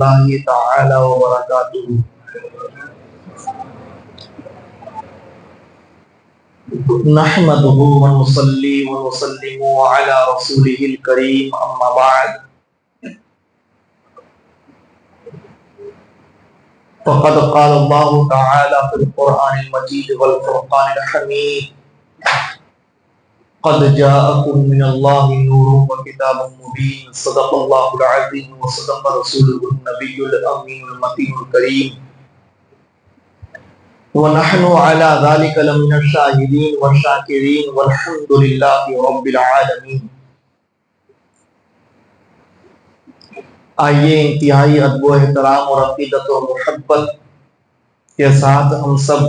اللہ تعالی وبرکاتہ۔ نحمده ونصلي ونسلم على رسوله الكريم اما بعد، فقد قال الله تعالى في القرآن المجيد والفرقان الحميد: قد جاءكم من الله نور وكتاب مبين، صدق الله العظيم وصدق رسوله النبي الأمين المتين الكريم، ونحن على ذلك لمن الشاهدين والشاكرين والحمد لله رب العالمين۔ آئیے انتہائی ادب و احترام اور عقیدت و محبت کے ساتھ ہم سب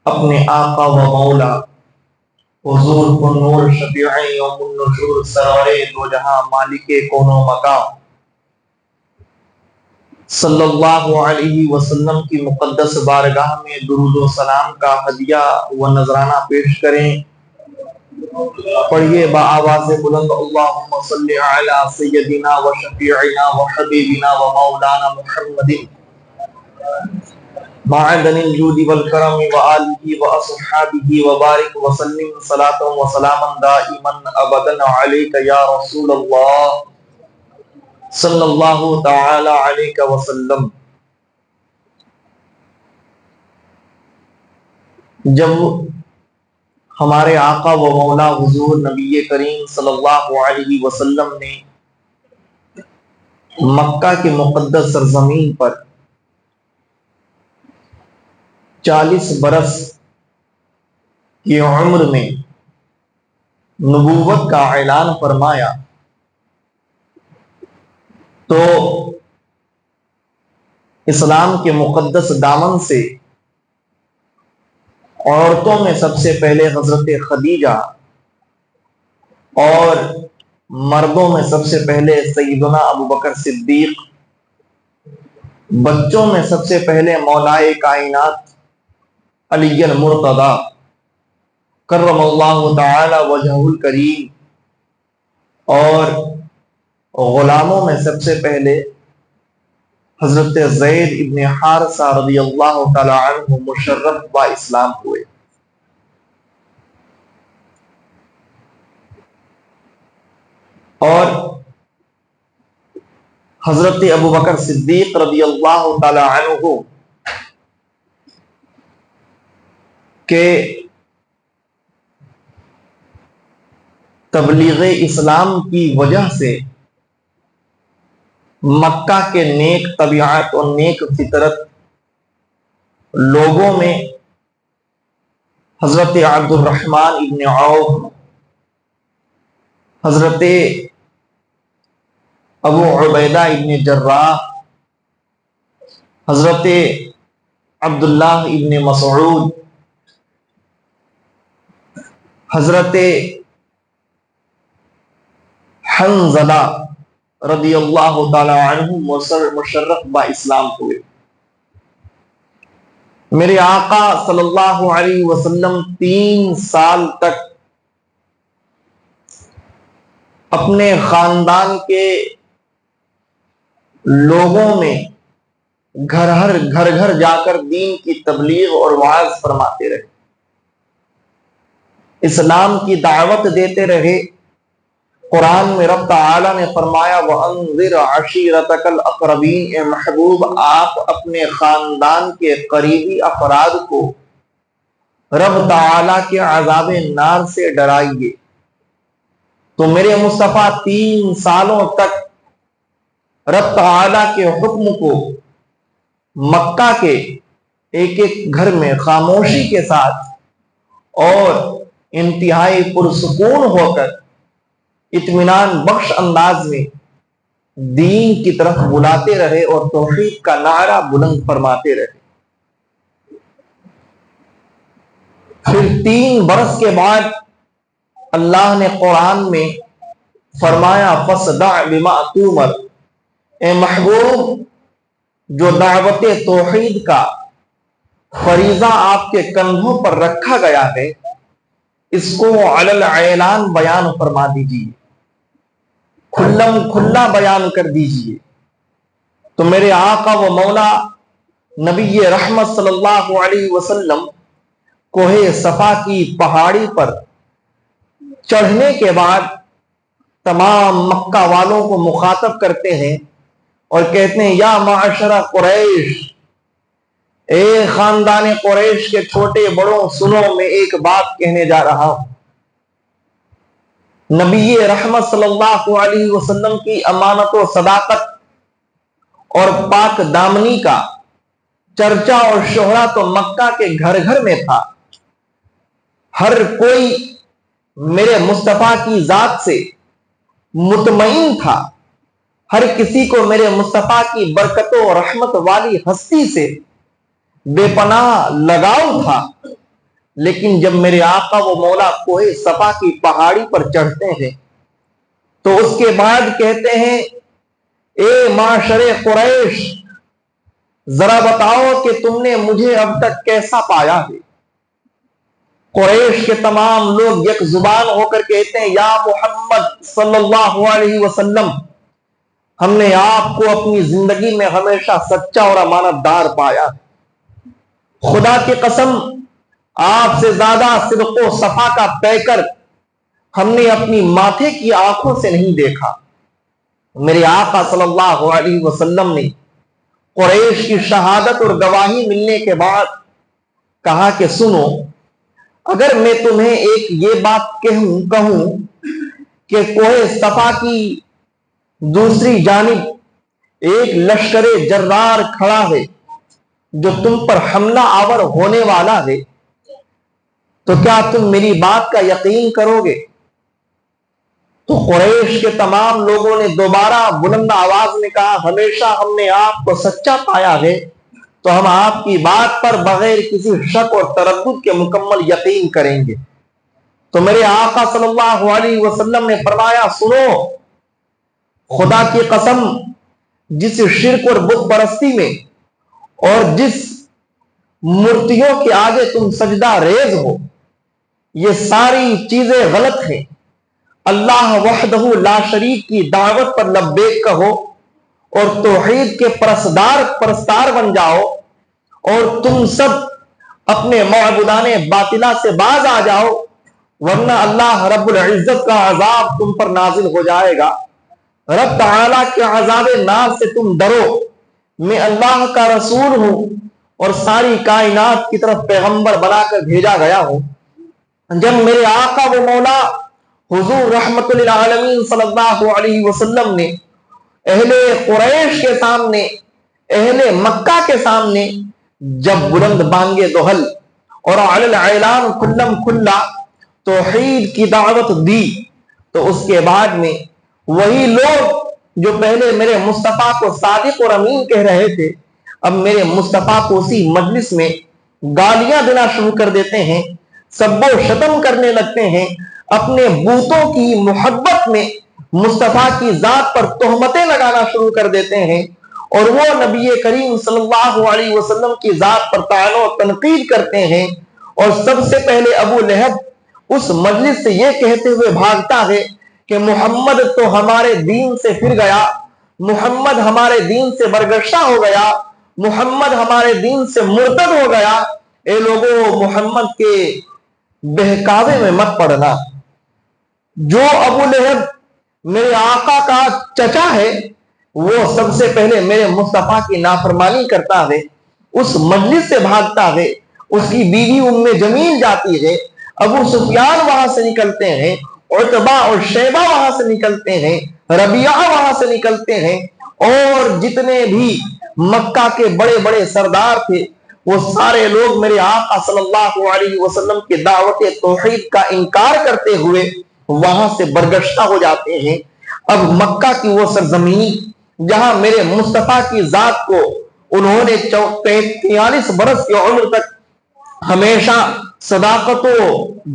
اپنے آقا و مولا حضور کو نور شفیع یوم النشور سرور دو جہاں مالک کون و مکان صلی اللہ علیہ وسلم کی مقدس بارگاہ میں درود و سلام کا ہدیہ و نذرانہ پیش کریں۔ پڑھیے بآواز بلند: اللہم صلی علی سیدنا و شفیعنا و حبیبنا و مولانا محمد معدن الجود والکرم و آلہ و اصحابہ و بارک وسلم صلاۃ و سلاما دائما ابدا علیک یا رسول اللہ صلی اللہ تعالی علیہ وسلم۔ جب ہمارے آقا و مولا حضور نبی کریم صلی اللہ علیہ وسلم نے مکہ کی مقدس سرزمین پر 40 برس کی عمر میں نبوت کا اعلان فرمایا تو اسلام کے مقدس دامن سے عورتوں میں سب سے پہلے حضرت خدیجہ اور مردوں میں سب سے پہلے سیدنا ابوبکر صدیق، بچوں میں سب سے پہلے مولائے کائنات علی المرتضی کرم اللہ تعالی وجہہ الکریم، اور غلاموں میں سب سے پہلے حضرت زید ابن حارثہ رضی اللہ تعالی عنہ مشرف با اسلام ہوئے۔ اور حضرت ابوبکر صدیق رضی اللہ تعالی عنہ کے تبلیغ اسلام کی وجہ سے مکہ کے نیک طبیعت اور نیک فطرت لوگوں میں حضرت عبد الرحمن ابن عوف، حضرت ابو عبیدہ ابن جراح، حضرت عبداللہ ابن مسعود، حضرت حنظلہ رضی اللہ تعالی عنہ مشرف با اسلام ہوئے۔ میرے آقا صلی اللہ علیہ وسلم 3 سال تک اپنے خاندان کے لوگوں میں گھر گھر جا کر دین کی تبلیغ اور وعظ فرماتے رہے، اسلام کی دعوت دیتے رہے۔ قرآن میں رب تعالی نے فرمایا وَأَنذِرْ عَشِيرَتَكَ الْأَقْرَبِينَ، اے محبوب آپ اپنے خاندان کے قریبی افراد کو رب تعالی کے عذاب نار سے ڈرائیے۔ تو میرے مصطفیٰ 3 سالوں تک رب تعالی کے حکم کو مکہ کے ایک ایک گھر میں خاموشی کے ساتھ اور انتہائی پرسکون ہو کر اطمینان بخش انداز میں دین کی طرف بلاتے رہے اور توحید کا نعرہ بلند فرماتے رہے۔ پھر 3 برس کے بعد اللہ نے قرآن میں فرمایا فَاصْدَعْ بِمَا تُؤْمَرُ، اے محبوب جو دعوت توحید کا فریضہ آپ کے کندھوں پر رکھا گیا ہے اس کو علی الاعلان بیان فرما دیجیے، کھلا بیان کر دیجیے۔ تو میرے آقا و مولا نبی رحمت صلی اللہ علیہ وسلم کوہ صفا کی پہاڑی پر چڑھنے کے بعد تمام مکہ والوں کو مخاطب کرتے ہیں اور کہتے ہیں یا معاشرہ قریش، اے خاندان قریش کے چھوٹے بڑوں سنو، میں ایک بات کہنے جا رہا ہوں۔ نبی رحمت صلی اللہ علیہ وسلم کی امانت و صداقت اور پاک دامنی کا چرچا اور شہرا تو مکہ کے گھر گھر میں تھا۔ ہر کوئی میرے مصطفیٰ کی ذات سے مطمئن تھا، ہر کسی کو میرے مصطفیٰ کی برکت و رحمت والی ہستی سے بے پناہ لگاؤ تھا۔ لیکن جب میرے آقا و مولا کوہ صفا کی پہاڑی پر چڑھتے ہیں تو اس کے بعد کہتے ہیں اے معاشر قریش، ذرا بتاؤ کہ تم نے مجھے اب تک کیسا پایا ہے۔ قریش کے تمام لوگ یک زبان ہو کر کہتے ہیں یا محمد صلی اللہ علیہ وسلم، ہم نے آپ کو اپنی زندگی میں ہمیشہ سچا اور امانت دار پایا ہے۔ خدا کی قسم آپ سے زیادہ صدق و صفا کا پیکر ہم نے اپنی ماتھے کی آنکھوں سے نہیں دیکھا۔ میرے آقا صلی اللہ علیہ وسلم نے قریش کی شہادت اور گواہی ملنے کے بعد کہا کہ سنو، اگر میں تمہیں ایک یہ بات کہوں کہ کوہ صفا کی دوسری جانب ایک لشکر جرار کھڑا ہے جو تم پر حملہ آور ہونے والا ہے، تو کیا تم میری بات کا یقین کرو گے؟ تو قریش کے تمام لوگوں نے دوبارہ بلند آواز میں کہا ہمیشہ ہم نے آپ کو سچا پایا ہے، تو ہم آپ کی بات پر بغیر کسی شک اور تردد کے مکمل یقین کریں گے۔ تو میرے آقا صلی اللہ علیہ وسلم نے فرمایا سنو، خدا کی قسم جس شرک اور بت پرستی میں اور جس مورتیوں کے آگے تم سجدہ ریز ہو، یہ ساری چیزیں غلط ہیں۔ اللہ وحدہ لا شریک کی دعوت پر لبیک کہو اور توحید کے پرستار بن جاؤ، اور تم سب اپنے معبودان باطلہ سے باز آ جاؤ، ورنہ اللہ رب العزت کا عذاب تم پر نازل ہو جائے گا۔ رب تعالیٰ کے عذاب نار سے تم ڈرو، میں اللہ کا رسول ہوں اور ساری کائنات کی طرف پیغمبر بنا کر بھیجا گیا ہوں۔ جب میرے آقا و مولا حضور رحمت للعالمین صلی اللہ علیہ وسلم نے اہل قریش کے سامنے، اہل مکہ کے سامنے جب بلند بانگے دہل اور علی الاعلان کلم کھلا توحید کی دعوت دی، تو اس کے بعد میں وہی لوگ جو پہلے میرے مصطفیٰ کو صادق اور امین کہہ رہے تھے، اب میرے مصطفیٰ کو اسی مجلس میں گالیاں دینا شروع کر دیتے ہیں، سب و شتم کرنے لگتے ہیں، اپنے بوتوں کی محبت میں مصطفیٰ کی ذات پر تہمتیں لگانا شروع کر دیتے ہیں، اور وہ نبی کریم صلی اللہ علیہ وسلم کی ذات پر طعن و تنقید کرتے ہیں۔ اور سب سے پہلے ابو لہب اس مجلس سے یہ کہتے ہوئے بھاگتا ہے کہ محمد تو ہمارے دین سے پھر گیا، محمد ہمارے دین سے برگشتہ ہو گیا، محمد ہمارے دین سے مرتد ہو گیا۔ اے لوگوں، محمد کے بہکاوے میں مت پڑنا۔ جو ابو لہب میرے آقا کا چچا ہے وہ سب سے پہلے میرے مصطفیٰ کی نافرمانی کرتا ہے، اس مجلس سے بھاگتا ہے، اس کی بیوی ام جمیل جاتی ہے، ابو سفیان وہاں سے نکلتے ہیں، عتبہ اور شیبہ وہاں سے نکلتے ہیں، ربیعہ وہاں سے نکلتے ہیں، اور جتنے بھی مکہ کے بڑے بڑے سردار تھے وہ سارے لوگ میرے آقا صلی اللہ علیہ وسلم کی دعوت توحید کا انکار کرتے ہوئے وہاں سے برگشتہ ہو جاتے ہیں۔ اب مکہ کی وہ سرزمین جہاں میرے مصطفیٰ کی ذات کو انہوں نے 43 برس کی عمر تک ہمیشہ صداقت و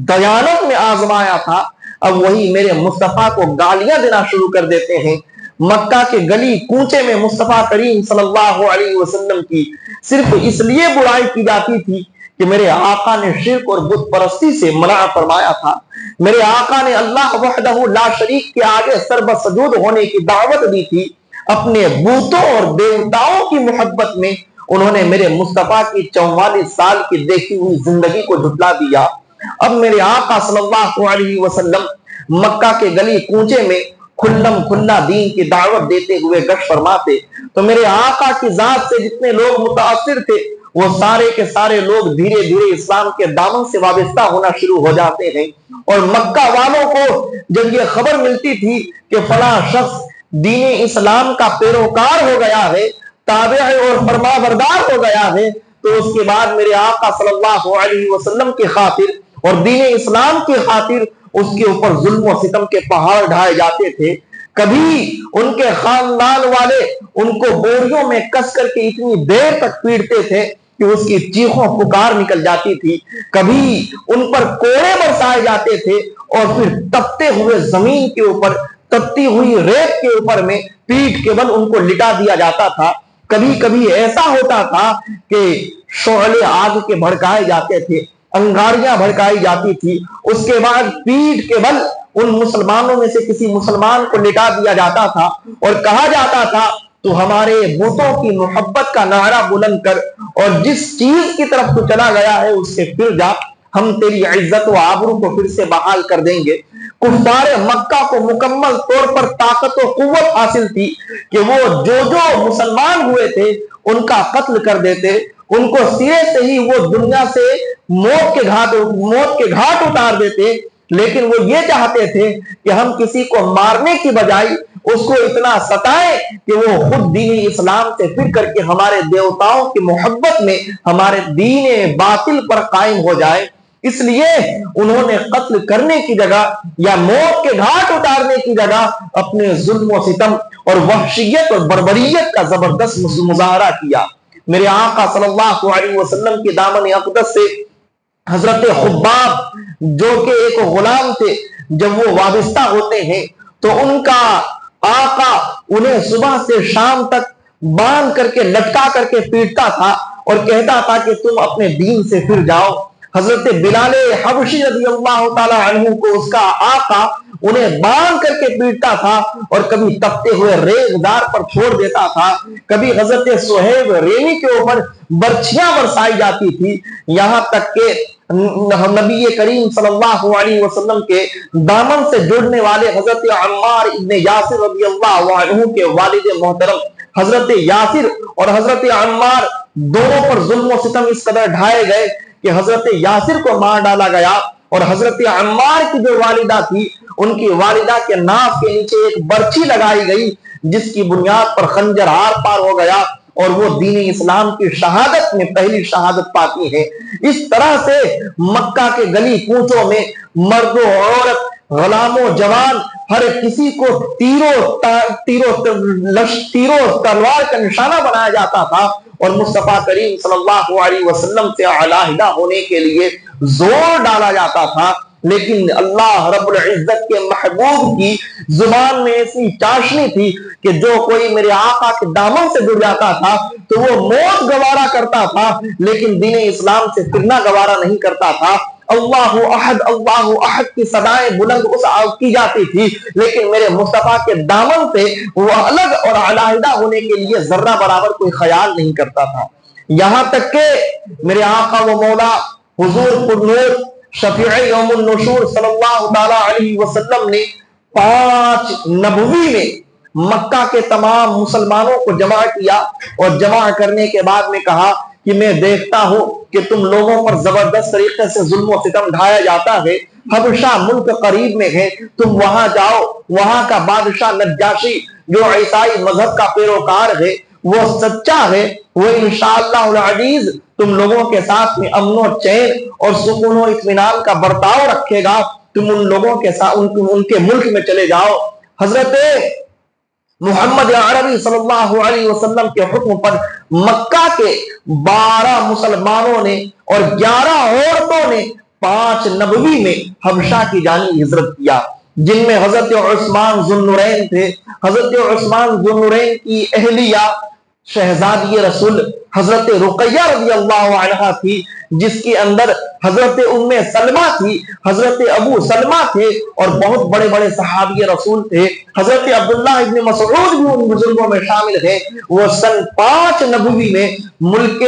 دیانت میں آزمایا تھا، اب وہی میرے مصطفیٰ کو گالیاں دینا شروع کر دیتے ہیں۔ مکہ کے گلی کوچے میں مصطفیٰ کریم صلی اللہ علیہ وسلم کی صرف اس لیے برائی کی جاتی تھی کہ میرے آقا نے شرک اور بت پرستی سے منع فرمایا تھا، میرے آقا نے اللہ وحدہ لا شریک کے آگے سر بسجود ہونے کی دعوت دی تھی، اپنے بتوں اور دیوتاؤں کی محبت میں انہوں نے میرے مصطفیٰ کی 44 سال کی دیکھی ہوئی زندگی کو جھٹلا دیا۔ اب میرے آقا صلی اللہ علیہ وسلم مکہ کے گلی کوچے میں کھلم کھلا دین کی دعوت دیتے ہوئے گشت فرماتے، تو میرے آقا کی ذات سے جتنے لوگ متاثر تھے وہ سارے کے سارے لوگ دھیرے دھیرے اسلام کے دامن سے وابستہ ہونا شروع ہو جاتے ہیں۔ اور مکہ والوں کو جب یہ خبر ملتی تھی کہ فلاں شخص دین اسلام کا پیروکار ہو گیا ہے، تابع اور فرمانبردار ہو گیا ہے، تو اس کے بعد میرے آقا صلی اللہ علیہ وسلم کی خاطر اور دین اسلام کی خاطر اس کے اوپر ظلم و ستم کے پہاڑ ڈھائے جاتے تھے۔ کبھی ان کے خاندان والے ان کو بوریوں میں کس کر کے اتنی دیر تک پیٹتے تھے کہ اس کی چیخوں پکار نکل جاتی تھی۔ کبھی ان پر کوڑے برسائے جاتے تھے اور پھر تپتے ہوئے زمین کے اوپر، تپتی ہوئی ریت کے اوپر میں پیٹھ کے بل ان کو لٹا دیا جاتا تھا۔ کبھی کبھی ایسا ہوتا تھا کہ شعلے آگ کے بھڑکائے جاتے تھے، انگاریاں بھڑکائی جاتی تھی، اس کے بعد پیٹھ کے بل ان مسلمانوں میں سے کسی مسلمان کو لٹا دیا جاتا تھا اور کہا جاتا تھا تو ہمارے بتوں کی محبت کا نعرہ بلند کر اور جس چیز کی طرف تو چلا گیا ہے اس سے پھر جا، ہم تیری عزت و آبرو کو پھر سے بحال کر دیں گے۔ کفار مکہ کو مکمل طور پر طاقت و قوت حاصل تھی کہ وہ جو مسلمان ہوئے تھے ان کا قتل کر دیتے، ان کو سرے سے ہی وہ دنیا سے موت کے گھاٹ اتار دیتے، لیکن وہ یہ چاہتے تھے کہ ہم کسی کو مارنے کی بجائے اس کو اتنا ستائیں کہ وہ خود دین اسلام سے پھر کر کے ہمارے دیوتاؤں کی محبت میں ہمارے دین باطل پر قائم ہو جائے۔ اس لیے انہوں نے قتل کرنے کی جگہ یا موت کے گھاٹ اتارنے کی جگہ اپنے ظلم و ستم اور وحشیت اور بربریت کا زبردست مظاہرہ کیا۔ میرے آقا صلی اللہ علیہ وسلم کی دامن اقدس سے حضرت خباب جو کہ ایک غلام تھے، جب وہ وابستہ ہوتے ہیں تو ان کا آقا انہیں صبح سے شام تک باندھ کر کے لٹکا کر کے پیٹتا تھا اور کہتا تھا کہ تم اپنے دین سے پھر جاؤ۔ حضرت بلال حبشی رضی اللہ تعالی عنہ کو اس کا آقا انہیں باندھ کر کے پیٹتا تھا اور کبھی تپتے ہوئے ریزدار پر چھوڑ دیتا تھا، کبھی حضرت صہیب ریمی کے اوپر برچھیاں برسائی جاتی تھی، یہاں تک کہ نبی کریم صلی اللہ علیہ وسلم کے دامن سے جڑنے والے حضرت عمار ابن یاسر رضی اللہ عنہ کے والد محترم حضرت یاسر اور حضرت عمار دونوں پر ظلم و ستم اس قدر ڈھائے گئے کہ حضرت یاسر کو مار ڈالا گیا اور حضرت عمار کی جو والدہ تھی ان کی والدہ کے ناف کے نیچے ایک برچھی لگائی گئی جس کی بنیاد پر خنجر آر پار ہو گیا اور وہ دین اسلام کی شہادت میں پہلی شہادت پاتی ہے۔ اس طرح سے مکہ کے گلی کوچوں میں مرد و عورت، غلام و جوان، ہر کسی کو تیروں تلوار کا نشانہ بنایا جاتا تھا اور مصطفیٰ کریم صلی اللہ علیہ وسلم سے علیحدہ ہونے کے لیے زور ڈالا جاتا تھا۔ لیکن اللہ رب العزت کے محبوب کی زبان میں ایسی چاشنی تھی کہ جو کوئی میرے آقا کے دامن سے جڑ جاتا تھا تو وہ موت گوارا کرتا تھا لیکن دین اسلام سے پھرنا گوارا نہیں کرتا تھا۔ اللہ احد کی صدائیں بلند کی جاتی تھی لیکن میرے مصطفیٰ کے دامن سے وہ الگ اور علیحدہ ہونے کے لیے ذرہ برابر کوئی خیال نہیں کرتا تھا۔ یہاں تک کہ میرے آقا و مولا حضور پرنور شفیع یوم النشور صلی اللہ تعالی علیہ وسلم نے 5 نبوی میں مکہ کے تمام مسلمانوں کو جمع کیا اور جمع کرنے کے بعد میں کہا کہ میں دیکھتا ہوں کہ تم لوگوں پر زبردست طریقے سے ظلم و ستم ڈھایا جاتا ہے، حبشہ ملک قریب میں ہے، تم وہاں جاؤ، وہاں کا بادشاہ نجاشی جو عیسائی مذہب کا پیروکار ہے، وہ سچا ہے، وہ انشاءاللہ العزیز تم لوگوں کے ساتھ میں امن و چین اور سکون و اطمینان کا برتاؤ رکھے گا، تم ان لوگوں کے ساتھ ان کے ملک میں چلے جاؤ۔ حضرت محمد عربی صلی اللہ علیہ وسلم کے حکم پر مکہ کے 12 مسلمانوں نے اور 11 عورتوں نے 5 نبوی میں حبشہ کی جانب ہجرت کیا، جن میں حضرت عثمان ذو النورین تھے۔ حضرت عثمان ذو النورین کی اہلیہ شہزادی رسول حضرت رقیہ رضی اللہ عنہا تھی، جس کے اندر حضرت ام سلمہ تھی، حضرت ابو سلمہ تھے، اور بہت بڑے بڑے صحابی رسول تھے۔ حضرت عبداللہ ابن مسعود بھی ان بزرگوں میں شامل ہیں۔ وہ سن 5 نبوی میں ملک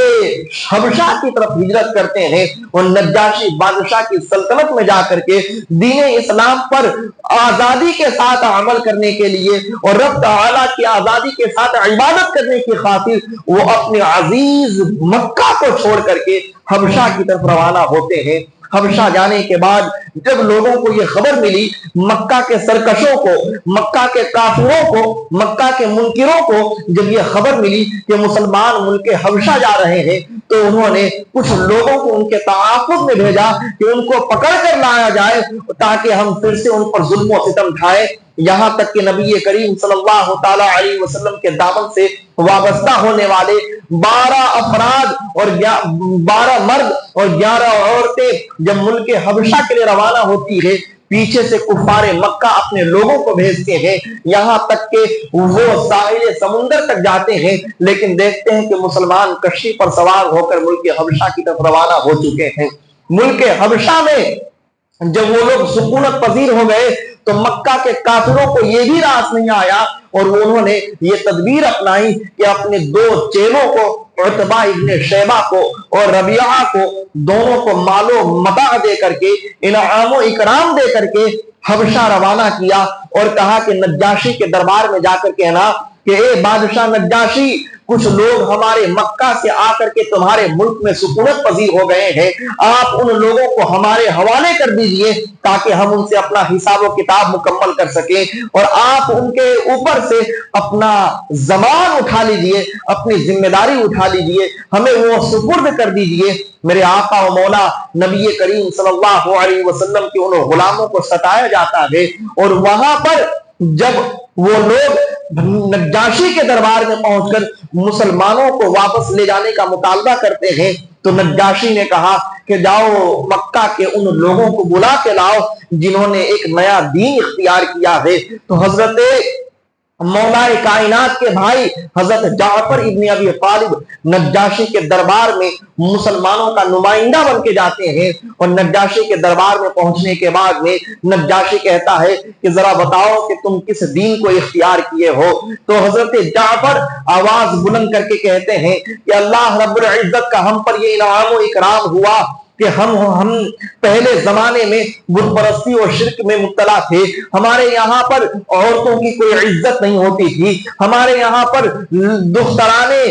حبشہ کی طرف ہجرت کرتے ہیں اور نجاشی بادشاہ کی سلطنت میں جا کر کے دین اسلام پر آزادی کے ساتھ عمل کرنے کے لیے اور رب تعالیٰ کی آزادی کے ساتھ عبادت کرنے کی خاطر وہ اپنے عزیز مکہ کو چھوڑ کر کے حبشہ کی طرف روانہ ہوتے ہیں۔ حبشہ جانے کے بعد جب لوگوں کو یہ خبر ملی، مکہ کے سرکشوں کو، مکہ کے کافروں کو، مکہ کے منکروں کو جب یہ خبر ملی کہ مسلمان ملک حبشہ جا رہے ہیں، تو انہوں نے کچھ لوگوں کو ان کے تعاقب میں بھیجا کہ ان کو پکڑ کر لایا جائے تاکہ ہم پھر سے ان پر ظلم و ستم ڈھائیں۔ یہاں تک کہ نبی کریم صلی اللہ تعالی علیہ وسلم کے دامن سے وابستہ ہونے والے 12 افراد اور 12 مرد اور 11 عورتیں جب ملک حبشہ کے لیے روانہ ہوتی ہے، پیچھے سے کفار مکہ اپنے لوگوں کو بھیجتے ہیں، یہاں تک کہ وہ ساحل سمندر تک جاتے ہیں، لیکن دیکھتے ہیں کہ مسلمان کشتی پر سوار ہو کر ملک حبشہ کی طرف روانہ ہو چکے ہیں۔ ملک حبشہ میں جب وہ لوگ سکونت پذیر ہو گئے تو مکہ کے کافروں کو یہ بھی راس نہیں آیا اور انہوں نے یہ تدبیر اپنائی کہ اپنے 2 چیلوں کو، عتبہ ابن شیبہ کو اور ربیعہ کو، دونوں کو مال و متاع دے کر کے، انعام و اکرام دے کر کے حبشہ روانہ کیا اور کہا کہ نجاشی کے دربار میں جا کر کہنا کہ اے بادشاہ نجاشی، کچھ لوگ ہمارے مکہ سے آ کر کے تمہارے ملک میں سکونت پذیر ہو گئے ہیں، آپ ان لوگوں کو ہمارے حوالے کر دیجئے تاکہ ہم ان سے اپنا حساب و کتاب مکمل کر سکیں، اور آپ ان کے اوپر سے اپنا زمان اٹھا لیجئے، اپنی ذمہ داری اٹھا لیجئے، ہمیں وہ سپرد کر دیجئے۔ میرے آقا و مولا نبی کریم صلی اللہ علیہ وسلم کے ان غلاموں کو ستایا جاتا ہے، اور وہاں پر جب وہ لوگ نجاشی کے دربار میں پہنچ کر مسلمانوں کو واپس لے جانے کا مطالبہ کرتے ہیں تو نجاشی نے کہا کہ جاؤ مکہ کے ان لوگوں کو بلا کے لاؤ جنہوں نے ایک نیا دین اختیار کیا ہے۔ تو حضرت مولا کائنات کے بھائی حضرت جعفر ابن ابی طالب نجاشی کے دربار میں مسلمانوں کا نمائندہ بن کے جاتے ہیں، اور نجاشی کے دربار میں پہنچنے کے بعد میں نجاشی کہتا ہے کہ ذرا بتاؤ کہ تم کس دین کو اختیار کیے ہو؟ تو حضرت جعفر آواز بلند کر کے کہتے ہیں کہ اللہ رب العزت کا ہم پر یہ انعام و اکرام ہوا کہ ہم پہلے زمانے میں بت پرستی اور شرک میں مبتلا تھے، ہمارے یہاں پر عورتوں کی کوئی عزت نہیں ہوتی تھی، ہمارے یہاں پر دخترانے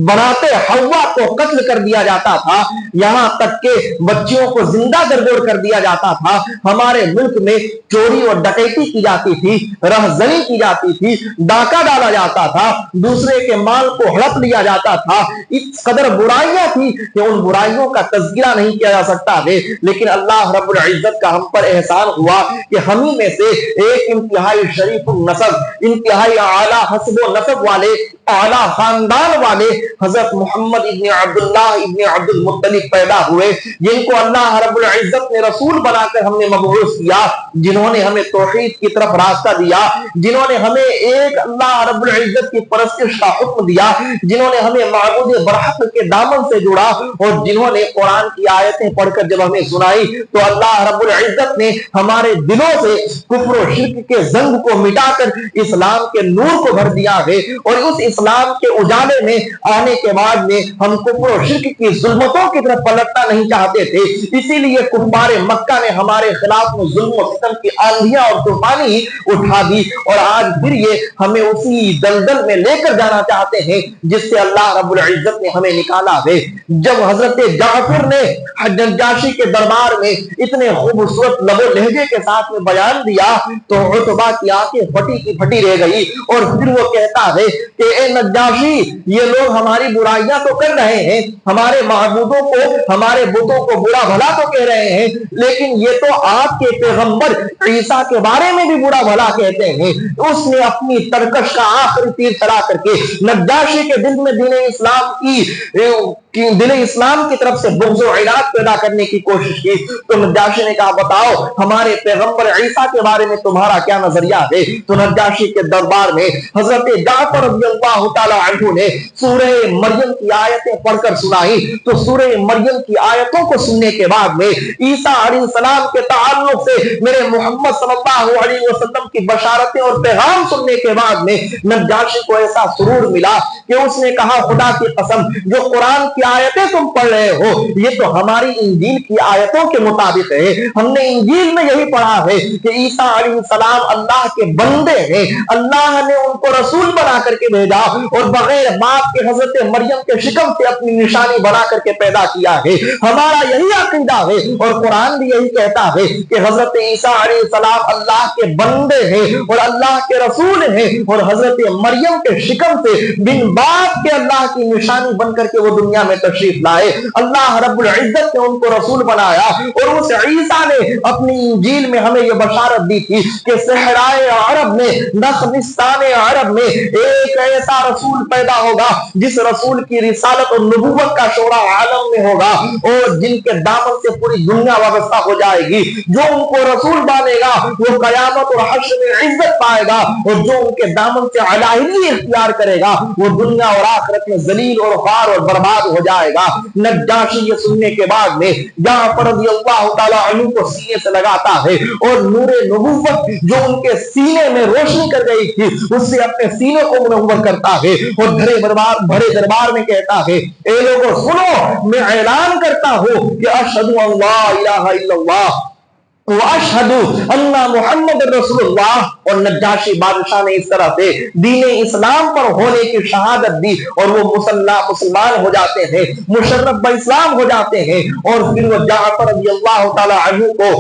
بناتے حوا کو قتل کر دیا جاتا تھا، یہاں تک کہ بچیوں کو زندہ درگور کر دیا جاتا تھا، ہمارے ملک میں چوری اور ڈکیتی کی جاتی تھی، رہزنی کی جاتی تھی، ڈاکہ ڈالا جاتا تھا، دوسرے کے مال کو ہڑپ لیا جاتا تھا، اس قدر برائیاں تھی کہ ان برائیوں کا تذکرہ نہیں کیا جا سکتا ہے، لیکن اللہ رب العزت کا ہم پر احسان ہوا کہ ہم ہی میں سے ایک انتہائی شریف النسب، انتہائی اعلیٰ حسب و نسب والے، اعلیٰ خاندان والے حضرت محمد ابن عبداللہ ابن عبد المطلب پیدا ہوئے، جن کو اللہ رب العزت نے رسول بنا کر ہم نے مبعوث کیا، جنہوں نے ہمیں توحید کی طرف راستہ دیا، جنہوں نے ہمیں ایک اللہ رب العزت کی پرستش کا حکم دیا، جنہوں نے ہمیں معبود برحق کے دامن سے جڑا، اور جنہوں نے قرآن کی آیتیں پڑھ کر جب ہمیں سنائی تو اللہ رب العزت نے ہمارے دلوں سے کفر و شرک کے زنگ کو مٹا کر اسلام کے نور کو بھر دیا ہے، اور اس اسلام کے اجالے میں آنے کے بعد میں ہم کفر و شرک کی ظلمتوں کی طرف پلٹنا نہیں چاہتے تھے، اسی لیے کفار مکہ نے ہمارے خلاف ظلم و ستم کی آندھیاں اور طوفانی اٹھا دی، اور آج پھر یہ ہمیں اسی دلدل میں لے کر جانا چاہتے ہیں جس سے اللہ رب العزت نے ہمیں نکالا ہے۔ جب حضرت جعفر نے نجاشی کے دربار میں اتنے خوبصورت لب و لہجے کے ساتھ میں بیان دیا تو عتبہ کی آنکھیں پھٹی کی پھٹی رہ گئی، اور پھر وہ کہتا ہے کہ اے نجاشی، یہ لوگ ہماری برائیاں تو کر رہے ہیں، ہمارے معبودوں کو، ہمارے بتوں کو برا بھلا تو کہہ رہے ہیں، لیکن یہ تو آپ کے پیغمبر عیسیٰ کے بارے میں بھی برا بھلا کہتے ہیں۔ اس نے اپنی ترکش کا آخری تیر چلا کر کے نجاشی کے دل میں دین اسلام کی دل اسلام کی طرف سے بغض و عناد پیدا کرنے کی کوشش کی تو نجاشی نے کہا بتاؤ ہمارے پیغمبر عیسیٰ کے بارے میں تمہارا کیا نظریہ ہے؟ تو نجاشی کے دربار میں حضرت جعفر رضی اللہ تعالی عنہ نے سورہ مریم کی آیتیں پڑھ کر سنائی تو سورہ مریم کی آیتوں کو سننے کے بعد میں عیسیٰ علیہ السلام کے تعلق سے میرے محمد صلی اللہ علیہ وسلم کی بشارتیں اور پیغام سننے کے بعد میں نجاشی کو ایسا سرور ملا کہ اس نے کہا خدا کی قسم جو قرآن کی آیتیں تم پڑھ رہے ہو یہ تو ہماری انجیل کی آیتوں کے مطابق ہے. ہم نے انجیل میں یہی پڑھا ہے کہ عیسیٰ علیہ السلام اللہ کے بندے ہیں, اللہ نے ان کو رسول بنا کر کے بھیجا اور بغیر باپ کے حضرت مریم کے شکم سے اپنی نشانی بنا کر کے پیدا کیا ہے. ہمارا یہی عقیدہ ہے اور قرآن بھی یہی کہتا ہے کہ حضرت عیسیٰ علیہ السلام اللہ کے بندے ہیں اور اللہ کے رسول ہیں اور حضرت مریم کے شکم سے بن باپ کے اللہ کی نشانی بن کر کے وہ دنیا میں تشریف لائے. اللہ رب العزت نے ان کو رسول بنایا اور اس عیسیٰ نے اپنی انجیل میں ہمیں یہ بشارت دی تھی کہ صحرائے عرب میں نخلستان عرب میں ایک ایسا رسول پیدا ہوگا جس رسول کی رسالت اور نبوت کا شعلہ عالم میں ہوگا اور جن کے دامن سے پوری دنیا وابستہ ہو جائے گی. جو ان کو رسول مانے گا وہ قیامت اور حشر میں عزت پائے گا اور جو ان کے دامن سے علیحدگی اختیار کرے گا وہ دنیا اور آخرت میں ذلیل اور خوار اور برباد ہو جائے گا. نجاشی یہ سننے کے بعد میں جعفر رضی اللہ تعالی عنہ کو سینے سے لگاتا ہے اور نور نبوت جو ان کے سینے میں روشنی کر گئی تھی اس سے اپنے سینے کو منور کرتا ہے اور بڑے دربار میں کہتا ہے اے لوگوں سنو میں اعلان کرتا ہوں کہ اشہد ان لا الہ الا اللہ وَأَشْهَدُ أَنَّ مُحَمَّدٌ رَسُولُ اللَّهِ. اور نجاشی بادشاہ نے اس طرح سے دین اسلام پر ہونے کی شہادت دی اور وہ مسلمان ہو جاتے ہیں, مشرف باسلام ہو جاتے ہیں اور پھر وہ جعفر رضی اللہ تعالی عنہ کو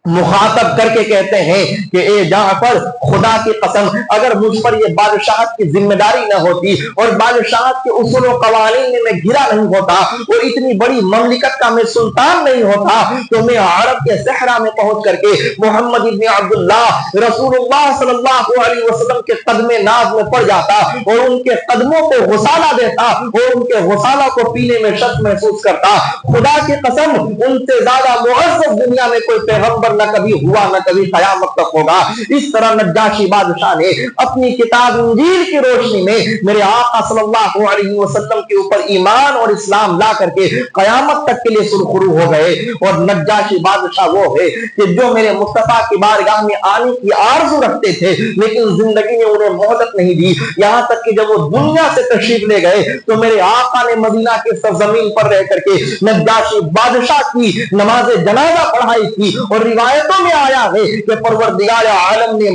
مخاطب کر کے کہتے ہیں کہ اے جعفر خدا کی قسم اگر مجھ پر یہ بادشاہت کی ذمہ داری نہ ہوتی اور بادشاہت کے اصول و قوانین میں گھرا نہیں ہوتا اور اتنی بڑی مملکت کا میں سلطان نہیں ہوتا تو میں عرب کے صحرا میں پہنچ کر کے محمد ابن عبداللہ رسول اللہ صلی اللہ علیہ وسلم کے قدم ناز میں پڑ جاتا اور ان کے قدموں کو غسالہ دیتا اور ان کے غسالہ کو پینے میں شک محسوس کرتا. خدا کی قسم ان سے زیادہ معزز دنیا میں کوئی پیغمبر نہ کبھی ہوا نہ کبھی قیامت تک ہوگا. اس طرح نجاشی بادشاہ نے اپنی کتاب انجیل کی روشنی میں میرے آقا صلی اللہ علیہ وسلم کے اوپر ایمان اور اسلام لا کر کے قیامت تک کے لیے سرخرو ہو گئے. اور نجاشی بادشاہ وہ ہے کہ جو میرے مصطفیٰ کی بارگاہ میں آنے کی آرزو رکھتے تھے لیکن زندگی نے انہیں مہلت نہیں دی, یہاں تک کہ جب وہ دنیا سے تشریف لے گئے تو میرے آقا نے مدینہ کے سرزمین پر رہ کر کے نجاشی بادشاہ کی نماز جنازہ پڑھائی تھی. اور روایتوں میں آیا ہے کہ پروردگار عالم نے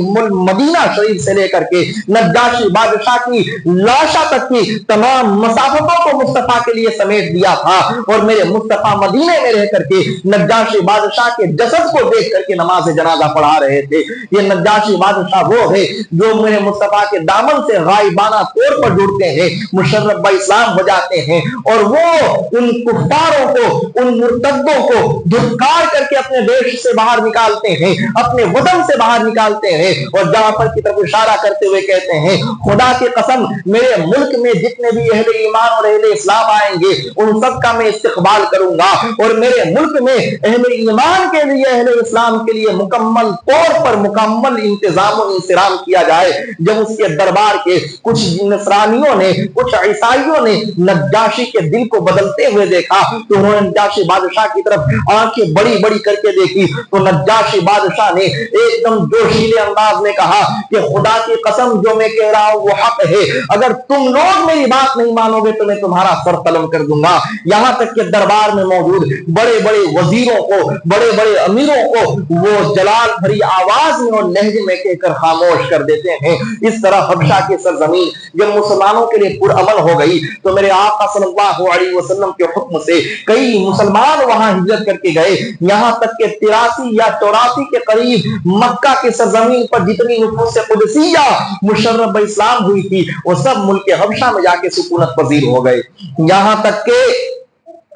مدینہ شریف سے لے کر کے نجاشی بادشاہ کی لاشا تک کی تمام مسافتوں کو مصطفیٰ کے لیے سمیٹ دیا تھا اور میرے مصطفیٰ مدینے میں رہ کر کے نجاشی بادشاہ کے جسد کو دیکھ کر کے نماز جنازہ پڑھا رہے تھے. یہ نجاشی بادشاہ وہ ہے جو میرے مصطفیٰ کے دامن سے غائبانہ طور پر جڑتے ہیں, مشرف باسلام ہو جاتے ہیں اور وہ ان کفاروں کو ان مرتدوں کو دھتکار کر کے اپنے دیش سے باہر نکالتے ہیں, اپنے وطن سے باہر نکالتے ہیں. اور جعفر کی طرف اشارہ کرتے ہوئے کہتے ہیں خدا کی قسم میرے ملک میں جتنے بھی اہل ایمان اور اہل اسلام آئیں گے ان سب کا میں استقبال کروں گا اور میرے ملک میں اہل ایمان کے لیے اہل اسلام کے لیے مکمل طور پر مکمل انتظام و انصرام کیا جائے. جب اس کے دربار کے کچھ نصرانیوں نے کچھ عیسائیوں نے نجاشی کے دل کو بدلتے ہوئے دیکھا تو انہوں نے نجاشی بادشاہ کی طرف آنکھیں بڑی بڑی کر کے دیکھی تو نجاشی بادشاہ نے ایک دم جوشیلے انداز میں کہا کہ خدا کی قسم جو میں کہہ رہا ہوں وہ حق ہے, اگر تم لوگ میری بات نہیں مانو گے تو میں تمہارا سر قلم کر دوں گا. یہاں تک کہ دربار میں موجود بڑے بڑے وزیروں کو بڑے بڑے امیروں کو وہ جلال بھری آواز میں اور لہجے میں کہہ کر خاموش کر دیتے ہیں. اس طرح حبشہ کی سرزمین جب مسلمانوں کے لیے پرامن ہو گئی تو میرے آقا صلی اللہ علیہ وسلم کے حکم سے کئی مسلمان وہاں ہجرت کر کے گئے. یہاں تک کہ 83 یا 84 کے قریب مکہ کی سرزمین پر جتنی نفوس قدسیہ مشرف باسلام ہوئی تھی وہ سب ملک حبشہ میں جا کے سکونت پذیر ہو گئے. یہاں تک کہ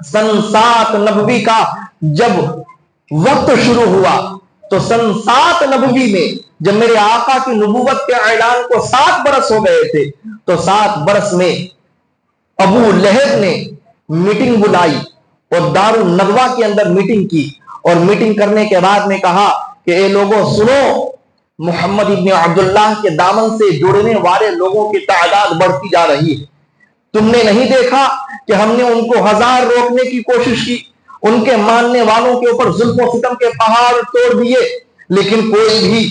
سن 7 نبوی کا جب وقت شروع ہوا تو سن 7 نبوی میں جب میرے آقا کی نبوت کے اعلان کو 7 برس ہو گئے تھے تو 7 برس میں ابو لہب نے میٹنگ بلائی اور دارال ندوہ کے اندر میٹنگ کی، اور میٹنگ کرنے کے بعد میں کہا کہ اے لوگوں سنو، محمد ابن عبداللہ کے دامن سے جڑنے والے لوگوں کی تعداد بڑھتی جا رہی ہے۔ تم نے نہیں دیکھا کہ ہم نے ان کو 1000 روکنے کی کوشش کی، ان کے ماننے والوں کے اوپر ظلم و ستم کے پہاڑ توڑ دیے، لیکن کوئی بھی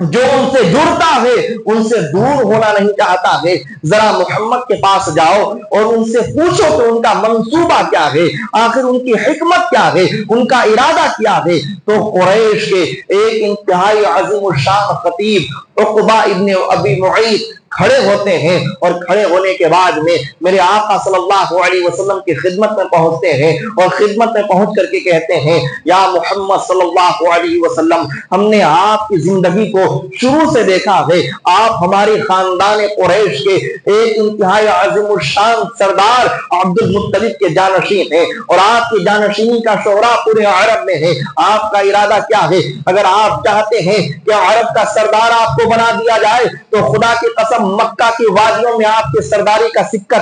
جو ان سے جڑتا ہے ان سے دور ہونا نہیں چاہتا ہے۔ ذرا محمد کے پاس جاؤ اور ان سے پوچھو کہ ان کا منصوبہ کیا ہے، آخر ان کی حکمت کیا ہے، ان کا ارادہ کیا ہے۔ تو قریش کے ایک انتہائی عظیم الشان خطیب عقبہ ابن ابی معیط کھڑے ہوتے ہیں، اور کھڑے ہونے کے بعد میں میرے آقا صلی اللہ علیہ وسلم کی خدمت میں پہنچتے ہیں، اور خدمت میں پہنچ کر کے کہتے ہیں یا محمد صلی اللہ علیہ وسلم، ہم نے آپ کی زندگی کو شروع سے دیکھا ہے، آپ ہماری خاندان قریش کے ایک انتہائی عظیم الشان سردار عبد المطلب کے جانشین ہیں، اور آپ کی جانشینی کا شہرا پورے عرب میں ہے۔ آپ کا ارادہ کیا ہے؟ اگر آپ چاہتے ہیں کہ عرب کا سردار آپ کو بنا دیا جائے تو خدا کی قسم مکہ کی وادیوں میں آپ کے سرداری کا سکہ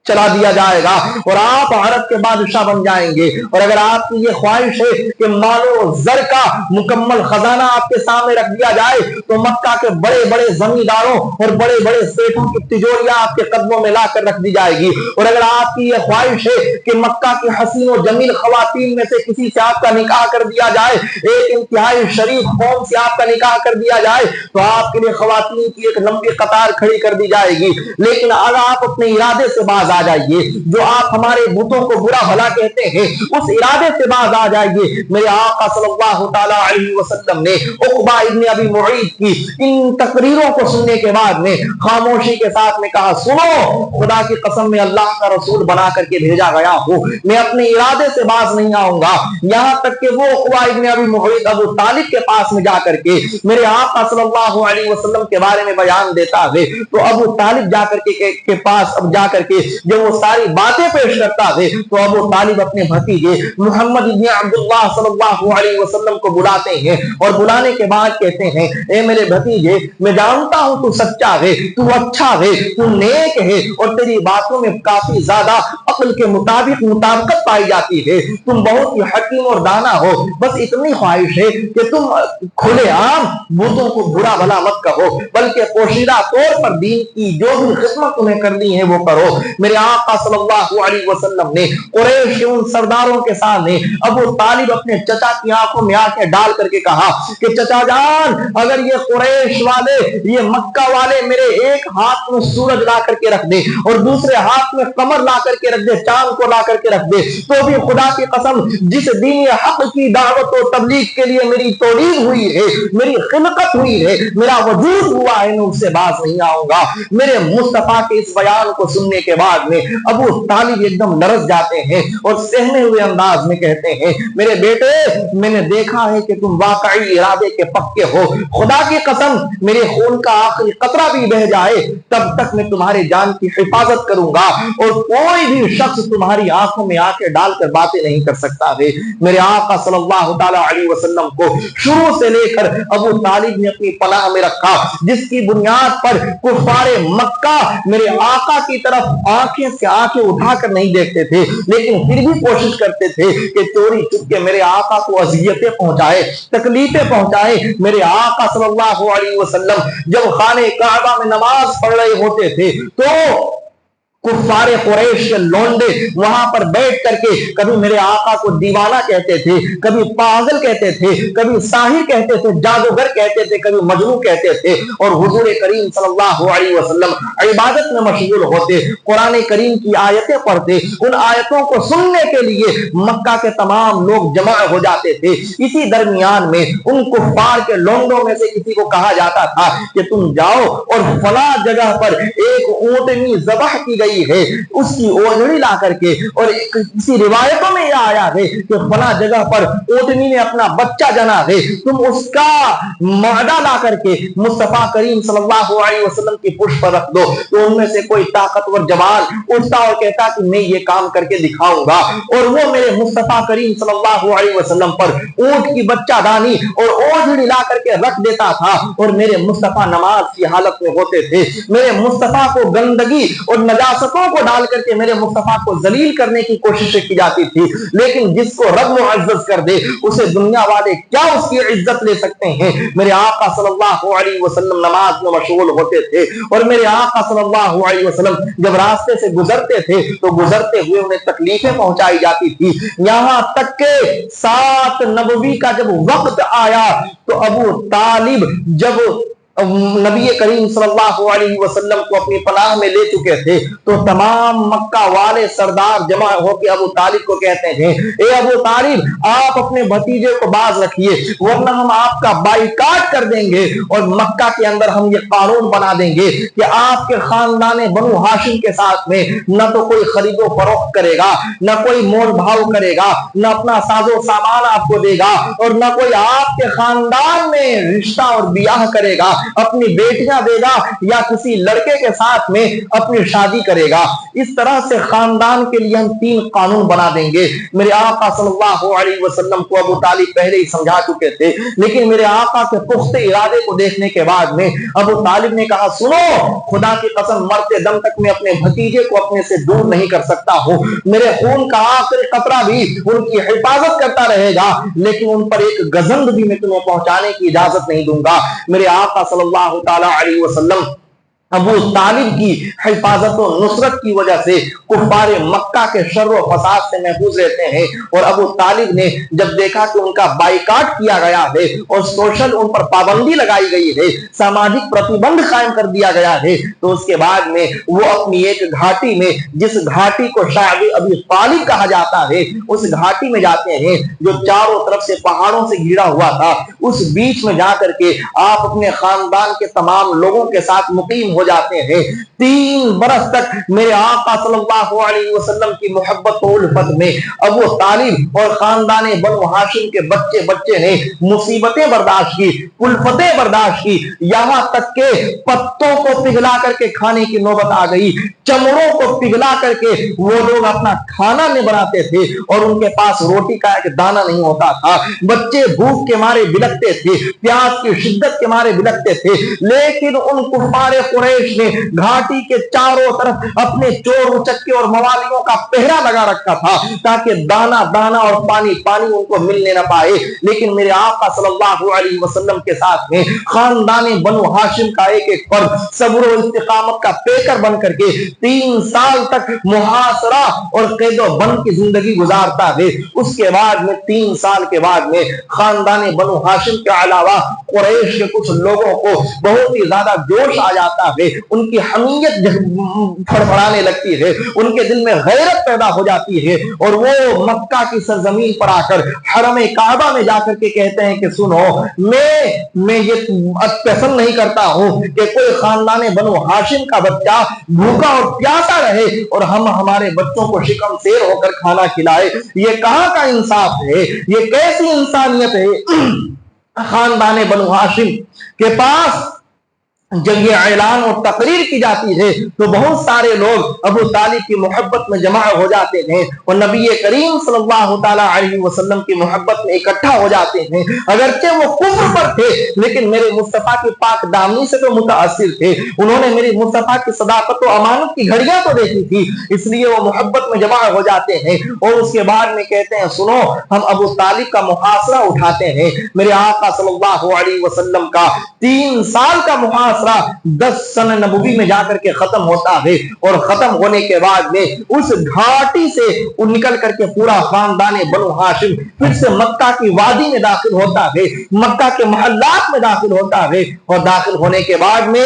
چلا دیا جائے گا اور آپ عرب کے بادشاہ بن جائیں گے۔ اور اگر آپ کی یہ خواہش ہے کہ مال و زر کا مکمل خزانہ آپ کے سامنے رکھ دیا جائے تو مکہ کے بڑے بڑے زمینداروں اور بڑے بڑے سیٹوں کی تجوریاں آپ کے قدموں میں لا کر رکھ دی جائے گی۔ اور اگر آپ کی یہ خواہش ہے کہ مکہ کی حسین و جمیل خواتین میں سے کسی سے آپ کا نکاح کر دیا جائے، ایک انتہائی شریف قوم سے آپ کا نکاح کر دیا جائے، تو آپ کے لیے خواتین کی ایک لمبی قطار کھڑی کر دی جائے گی۔ لیکن اگر آپ اپنے ارادے سے باز آ جائیے، جو آپ ہمارے بتوں کو برا بھلا کہتے ہیں اس ارادے سے باز آ جائیے۔ میرے آقا صلی اللہ تعالی علیہ وسلم نے عقبہ ابن ابی معیط کی ان تقریروں کو سننے کے بعد میں خاموشی کے ساتھ میں کہا سنو، خدا کی قسم میں اللہ کا رسول بنا کر کے بھیجا گیا ہوں، میں اپنے ارادے سے باز نہیں آؤں گا۔ یہاں تک کہ وہ عقبہ ابن ابی معیط ابو طالب کے پاس میں جا کر کے میرے آقا صلی اللہ علیہ وسلم کے بارے میں بیان دیتا ہے، تو ابو طالب جا کر کے پاس اب جا کر کے جب وہ ساری باتیں پیش کرتا ہے تو ابو طالب اپنے بھتیجے محمد ابن عبداللہ صلی اللہ علیہ وسلم کو بلاتے ہیں، اور بلانے کے بعد کہتے ہیں اے میرے بھتیجے، میں جانتا ہوں تو سچا ہے، تو اچھا ہے، تو نیک ہے، اور تیری باتوں میں کافی زیادہ عقل کے مطابقت پائی جاتی ہے، تم بہت ہی حکیم اور دانا ہو، بس اتنی خواہش ہے کہ تم کھلے عام بتوں کو برا بھلا مت کہو، بلکہ پوشیدہ طور پر دین کی جو بھی خدمت تمہیں کرنی ہے وہ کرو۔ میرے آقا صلی اللہ علیہ وسلم نے قریش کے ان سرداروں کے سامنے ابو طالب اپنے چچا کی آنکھوں میں آنکھیں ڈال کر کے کہا کہ چچا جان، اگر یہ قریش والے، یہ مکہ والے میرے ایک ہاتھ میں سورج لا کر کے رکھ دے اور دوسرے ہاتھ میں قمر لا کر کے رکھ دے، چاند کو لا کر کے رکھ دے، تو بھی خدا کی قسم جس دین حق کی دعوت و تبلیغ کے لیے میری تولید ہوئی ہے، میری خلقت ہوئی ہے، میرا وجود ہوا ہے، میں اس سے باز نہیں آؤں گا۔ میرے مصطفیٰ کے اس بیان کو سننے کے بعد میں ابو طالب ایک دم لرز جاتے ہیں اور سہنے ہوئے انداز میں کہتے ہیں میرے بیٹے، میں نے دیکھا ہے کہ تم واقعی ارادے کے پکے ہو، خدا کی قسم میرے خون کا آخری قطرہ بھی بہ جائے تب تک میں تمہاری جان کی حفاظت کروں گا، اور کوئی بھی شخص تمہاری آنکھوں میں آنکھیں ڈال کر باتیں نہیں کر سکتا ہے۔ میرے آقا صلی اللہ تعالی علیہ وسلم کو شروع سے لے کر ابو طالب نے اپنی پناہ میں رکھا، جس کی بنیاد پر کفار مکہ میرے آقا کی طرف آنکھیں سے آنکھیں اٹھا کر نہیں دیکھتے تھے، لیکن پھر بھی کوشش کرتے تھے کہ چوری چپ کے میرے آقا کو اذیتیں پہنچائے، تکلیفیں پہنچائے۔ میرے آقا صلی اللہ علیہ وسلم جب خانہ کعبہ میں نماز پڑھ رہے ہوتے تھے تو کفار قریش کے لونڈے وہاں پر بیٹھ کر کے کبھی میرے آقا کو دیوانہ کہتے تھے، کبھی پاگل کہتے تھے، کبھی ساحر کہتے تھے، جادوگر کہتے تھے، کبھی مجنون کہتے تھے، اور حضور کریم صلی اللہ علیہ وسلم عبادت میں مشغول ہوتے، قرآن کریم کی آیتیں پڑھتے، ان آیتوں کو سننے کے لیے مکہ کے تمام لوگ جمع ہو جاتے تھے۔ اسی درمیان میں ان کفار کے لونڈوں میں سے کسی کو کہا جاتا تھا کہ تم جاؤ اور فلاں جگہ پر ایک اونٹنی ذبح کی گئی ہے، اس کی اوجڑی لا کر کے، اور کسی روایتوں میں یہ آیا ہے کہ فلاں جگہ پر اونٹنی نے اپنا بچہ جنا ہے، تم اس کا معدہ لا کر کے مصطفیٰ کریم صلی اللہ علیہ وسلم کی پشت پر رکھ دو۔ تو ان میں سے کوئی طاقتور جوان اٹھتا اور کہتا کہ میں یہ کام کر کے دکھاؤں گا، اور وہ میرے مصطفیٰ کریم صلی اللہ علیہ وسلم پر اونٹ کی بچہ دانی اور اوجڑی لا کر کے رکھ دیتا تھا، اور میرے مصطفیٰ نماز کی حالت میں ہوتے تھے۔ میرے مصطفیٰ کو گندگی اور نجاستوں رکاوٹوں کو ڈال کر کے میرے مصطفیٰ کو ذلیل کرنے کی کوششیں کی جاتی تھی، لیکن جس کو رب معزز کر دے اسے دنیا والے کیا اس کی عزت لے سکتے ہیں۔ میرے آقا صلی اللہ علیہ وسلم نماز میں مشغول ہوتے تھے، اور میرے آقا صلی اللہ علیہ وسلم جب راستے سے گزرتے تھے تو گزرتے ہوئے انہیں تکلیفیں پہنچائی جاتی تھی، یہاں تک کہ سات نبوی کا جب وقت آیا تو ابو طالب جب نبی کریم صلی اللہ علیہ وسلم کو اپنی پناہ میں لے چکے تھے تو تمام مکہ والے سردار جمع ہو کے ابو طالب کو کہتے ہیں، اے ابو طالب آپ اپنے بھتیجے کو باز رکھیے ورنہ ہم آپ کا بائیکاٹ کر دیں گے، اور مکہ کے اندر ہم یہ قانون بنا دیں گے کہ آپ کے خاندان بنو ہاشم کے ساتھ میں نہ تو کوئی خرید و فروخت کرے گا، نہ کوئی مول بھاؤ کرے گا، نہ اپنا ساز و سامان آپ کو دے گا، اور نہ کوئی آپ کے خاندان میں رشتہ اور بیاہ کرے گا، اپنی بیٹیاں دے گا یا کسی لڑکے کے ساتھ میں اپنی شادی کرے گا۔ اس طرح سے خاندان کے لیے ہم 3 قانون بنا دیں گے۔ میرے آقا صلی اللہ علیہ وسلم کو ابو طالب پہلے ہی سمجھا چکے تھے، لیکن میرے آقا کے پختہ ارادے کو دیکھنے کے بعد میں ابو طالب نے کہا، سنو خدا کی قسم مرتے دم تک میں اپنے بھتیجے کو اپنے سے دور نہیں کر سکتا ہوں، میرے خون کا آخری قطرہ بھی ان کی حفاظت کرتا رہے گا، لیکن ان پر ایک گزند بھی میں تمہیں پہنچانے کی اجازت نہیں دوں گا۔ میرے آقا صلی اللہ تعالی علیہ وسلم ابو طالب کی حفاظت و نصرت کی وجہ سے کفار مکہ کے شر و فساد سے محفوظ رہتے ہیں، اور ابو طالب نے جب دیکھا کہ ان کا بائیکاٹ کیا گیا ہے اور سوشل ان پر پابندی لگائی گئی ہے، سماجک پرتیبندھ قائم کر دیا گیا ہے، تو اس کے بعد میں وہ اپنی ایک گھاٹی میں، جس گھاٹی کو شاید ابی طالب کہا جاتا ہے، اس گھاٹی میں جاتے ہیں جو چاروں طرف سے پہاڑوں سے گھرا ہوا تھا، اس بیچ میں جا کر کے آپ اپنے خاندان کے تمام لوگوں کے ساتھ مقیم ہو جاتے ہیں۔ 3 برس تک میرے آقا صلی اللہ علیہ وسلم کی محبت و الفت میں ابو طالب اور خاندان بنو ہاشم کے بچے نے مصیبتیں برداشت کی، الفتیں برداشت کی، یہاں تک کہ پتوں کو پگھلا کر کے کھانے کی نوبت آ گئی، چمڑوں کو پگھلا کر کے وہ لوگ اپنا کھانا نہیں بناتے تھے، اور ان کے پاس روٹی کا ایک دانہ نہیں ہوتا تھا، بچے بھوک کے مارے بلکتے تھے، پیاس کی شدت کے مارے بلکتے تھے، لیکن ان کفار قریش نے گھاٹی کے چاروں طرف اپنے چور اچکے اور موالیوں کا پہرا لگا رکھا تھا تاکہ دانا دانا اور پانی پانی ان کو ملنے نہ پائے۔ لیکن میرے آقا صلی اللہ علیہ وسلم کے ساتھ میں خاندان بنو ہاشم کا ایک ایک فرد صبر و استقامت کا پیکر بن کر کے 3 سال تک محاصرہ اور قید و بند کی زندگی گزارتا ہے۔ اس کے بعد میں 3 سال کے بعد میں خاندان بنو ہاشم کے علاوہ قریش کے کچھ لوگوں کو بہت ہی زیادہ جوش آ جاتا ہے، ان کی حمیت پھڑپڑانے لگتی ہے، ان کے دل میں غیرت پیدا ہو جاتی ہے، اور وہ مکہ کی سرزمین پر آ کر حرم کعبہ میں جا کر کے کہتے ہیں کہ سنو میں یہ پسند نہیں کرتا ہوں کہ کوئی خاندان بنو ہاشم کا بچہ بھوکا اور پیاسا رہے اور ہم ہمارے بچوں کو شکم سیر ہو کر کھانا کھلائے، یہ کہاں کا انصاف ہے، یہ کیسی انسانیت ہے۔ خاندان بنو ہاشم کے پاس جب یہ اعلان اور تقریر کی جاتی ہے تو بہت سارے لوگ ابو طالب کی محبت میں جمع ہو جاتے ہیں اور نبی کریم صلی اللہ تعالی علیہ وسلم کی محبت میں اکٹھا ہو جاتے ہیں۔ اگرچہ وہ کفر پر تھے لیکن میرے مصطفیٰ کی پاک دامنی سے تو متاثر تھے، انہوں نے میری مصطفیٰ کی صداقت و امانت کی گھڑیاں تو دیکھی تھی، اس لیے وہ محبت میں جمع ہو جاتے ہیں، اور اس کے بعد میں کہتے ہیں سنو ہم ابو طالب کا محاصرہ اٹھاتے ہیں۔ میرے آقا صلی اللہ علیہ وسلم کا 3 سال کا محاصرہ 10 سن نبوی میں جا کر کے ختم ہوتا ہے، اور ختم ہونے کے بعد میں اس گھاٹی سے نکل کر کے پورا خاندان بنو ہاشم پھر سے مکہ کی وادی میں داخل ہوتا ہے، مکہ کے محلات میں داخل ہوتا ہے، اور داخل ہونے کے بعد میں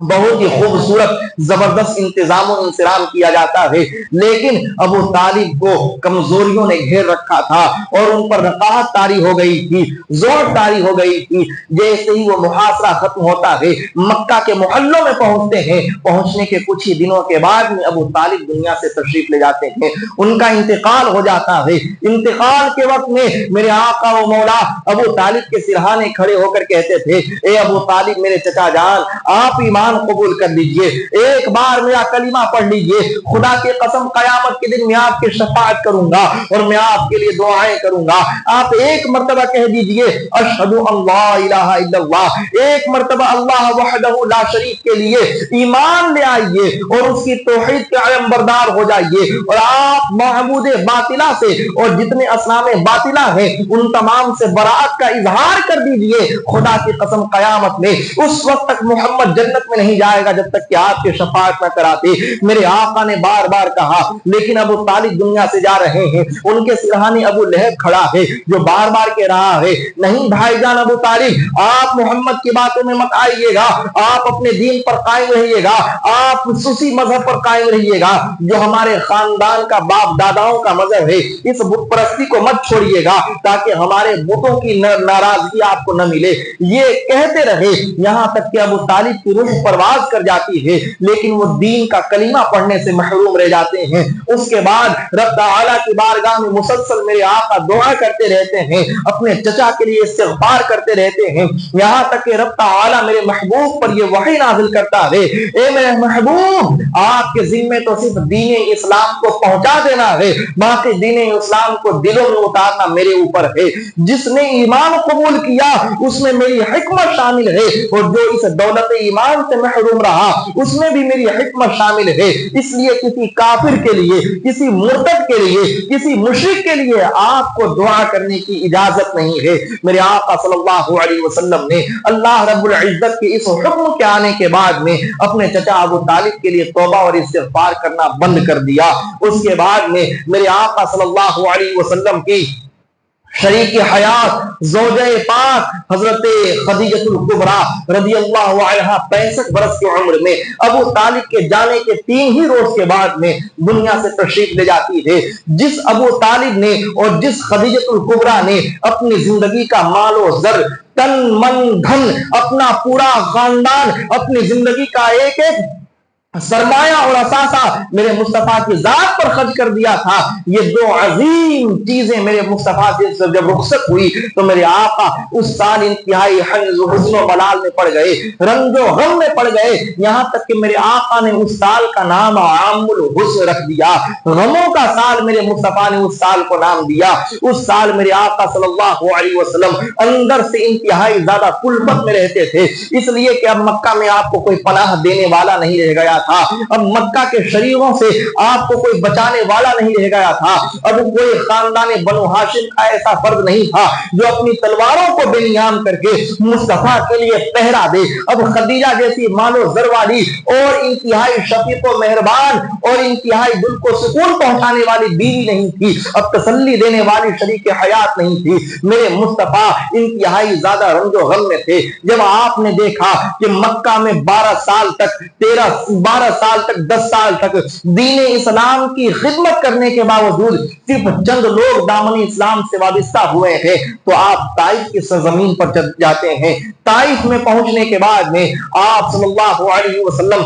بہت ہی خوبصورت زبردست انتظام و انصرام کیا جاتا ہے، لیکن ابو طالب کو کمزوریوں نے گھیر رکھا تھا اور ان پر رقاہت طاری ہو گئی تھی، زور طاری ہو گئی تھی۔ جیسے ہی وہ محاصرہ ختم ہوتا ہے مکہ کے محلوں میں پہنچتے ہیں، پہنچنے کے کچھ ہی دنوں کے بعد میں ابو طالب دنیا سے تشریف لے جاتے ہیں، ان کا انتقال ہو جاتا ہے۔ انتقال کے وقت میں میرے آقا و مولا ابو طالب کے سرہانے کھڑے ہو کر کہتے تھے، اے ابو طالب میرے چچا جان، آپ ایمان ایمان قبول کر لیجئے, ایک بار میرا کلمہ پڑھ لیجئے, خدا کی قسم قیامت کے دن میں آپ کی شفاعت کروں گا اور میں آپ کے لیے دعائیں کروں گا. آپ ایک مرتبہ کہہ دیجئے اشہد ان لا الہ الا اللہ, ایک مرتبہ اللہ وحدہ لا شریک کے لیے ایمان لے آئیے اور اس کی توحید کے علم بردار ہو جائیے, اور آپ معبود باطلہ سے اور جتنے اصنام باطلہ ہیں ان تمام سے براءت کا اظہار کر دیجئے. خدا کی قسم قیامت میں اس وقت تک محمد جنت میں نہیں جائے گا جب تک کہ آپ کی شفاعت نہ کراتے. میرے آقا نے بار بار کہا لیکن ابو طالب دنیا سے جا رہے ہیں, ان کے سرہانے ابو لہب کھڑا ہے جو بار بار کہہ رہا ہے نہیں بھائی جان ابو طالب, آپ محمد کی باتوں میں مت آئیے گا, آپ اپنے دین پر قائم رہیے گا, آپ اسی مذہب پر قائم رہیے گا جو ہمارے خاندان کا باپ داداؤں کا مذہب ہے, اس بت پرستی کو مت چھوڑیے گا تاکہ ہمارے بتوں کی ناراضگی آپ کو نہ ملے. یہ کہتے رہے یہاں تک کہ ابو طالب کی روح پرواز کر جاتی ہے لیکن وہ دین کا کلمہ پڑھنے سے محروم رہ جاتے ہیں. اس کے بعد رب تعالیٰ کی بارگاہ میں مسلسل میرے آقا دعا کرتے رہتے ہیں, اپنے چچا کے لیے استغفار کرتے رہتے ہیں, یہاں تک کہ رب تعالیٰ میرے محبوب پر یہ وحی نازل کرتا ہے اے میرے محبوب آپ کے ذمے تو صرف دین اسلام کو پہنچا دینا ہے, باقی دین اسلام کو دلوں میں اتارنا میرے اوپر ہے. جس نے ایمان قبول کیا اس میں میری حکمت شامل ہے اور جو اس دولت ایمان سے محروم رہا اس میں بھی میری حکمت شامل ہے. اس لیے کسی کافر کے لیے, کسی مرتد کے لیے, کسی مشرک کے لیے آپ کو دعا کرنے کی اجازت نہیں ہے. میرے آقا صلی اللہ علیہ وسلم نے اللہ رب العزت کے اس حکم کے آنے کے بعد میں اپنے چچا ابو طالب کے لیے توبہ اور استغفار کرنا بند کر دیا. اس کے بعد میں میرے آقا صلی اللہ علیہ وسلم کی شریک حیات زوجہ پاک حضرت خدیجہ الکبریٰ رضی اللہ عنہا 65 برس کی عمر میں ابو طالب کے جانے کے 3 ہی روز کے بعد میں دنیا سے تشریف لے جاتی ہے. جس ابو طالب نے اور جس خدیجہ الکبریٰ نے اپنی زندگی کا مال و زر, تن من دھن, اپنا پورا خاندان, اپنی زندگی کا ایک ایک سرمایہ اور اثاثہ میرے مصطفیٰ کی ذات پر خرچ کر دیا تھا, یہ 2 عظیم چیزیں میرے مصطفیٰ سے جب رخصت ہوئی تو میرے آقا اس سال انتہائی حزن و ملال میں پڑ گئے, رنج و غم میں پڑ گئے, یہاں تک کہ میرے آقا نے اس سال کا نام عام الحزن رکھ دیا. غموں کا سال میرے مصطفیٰ نے اس سال کو نام دیا. اس سال میرے آقا صلی اللہ علیہ وسلم اندر سے انتہائی زیادہ کلفت میں رہتے تھے, اس لیے کہ اب مکہ میں آپ کو کوئی پناہ دینے والا نہیں رہ گیا تھا, اب مکہ کے شریروں سے آپ کو کوئی بچانے والا نہیں رہ گیا تھا, اب کوئی خاندان بنو ہاشم کا ایسا فرد نہیں تھا جو اپنی تلواروں کو بے نیام کر کے مصطفیٰ کے لیے پہرا دے. اب خدیجہ جیسی مال و زر والی اور انتہائی شفیق و مہربان اور انتہائی دل کو سکون پہنچانے والی بیوی نہیں تھی, اب تسلی دینے والی شریک حیات نہیں تھی. میرے مصطفیٰ انتہائی زیادہ رنج و غم میں تھے. جب آپ نے دیکھا کہ مکہ میں 12 سال تک 10 سال تک دین اسلام کی خدمت کرنے کے باوجود صرف چند لوگ دامن اسلام سے وابستہ ہوئے ہیں, تو آپ طائف کی سرزمین پر جاتے ہیں. طائف میں پہنچنے کے بعد میں آپ صلی اللہ علیہ وسلم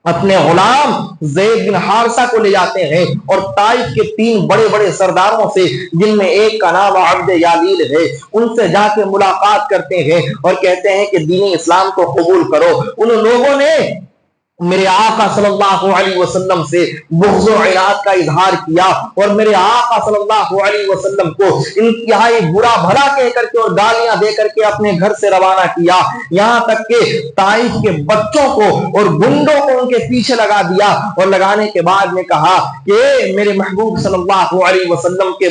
اپنے غلام زید بن حارثہ کو لے جاتے ہیں اور طائف کے 3 بڑے بڑے سرداروں سے, جن میں ایک کا نام عبد یالیل ہے, ان سے جا کے ملاقات کرتے ہیں اور کہتے ہیں کہ دین اسلام کو قبول کرو. ان لوگوں نے میرے آقا صلی اللہ علیہ وسلم سے بغض و عناد کا اظہار کیا اور میرے آقا صلی اللہ علیہ وسلم کو انتہائی برا بھلا کہہ کر کے اور گالیاں دے کر کے اپنے گھر سے روانہ کیا, یہاں تک کہ طائف کے بچوں کو اور گنڈوں کو ان کے پیچھے لگا دیا اور لگانے کے بعد میں کہا کہ میرے محبوب صلی اللہ علیہ وسلم کے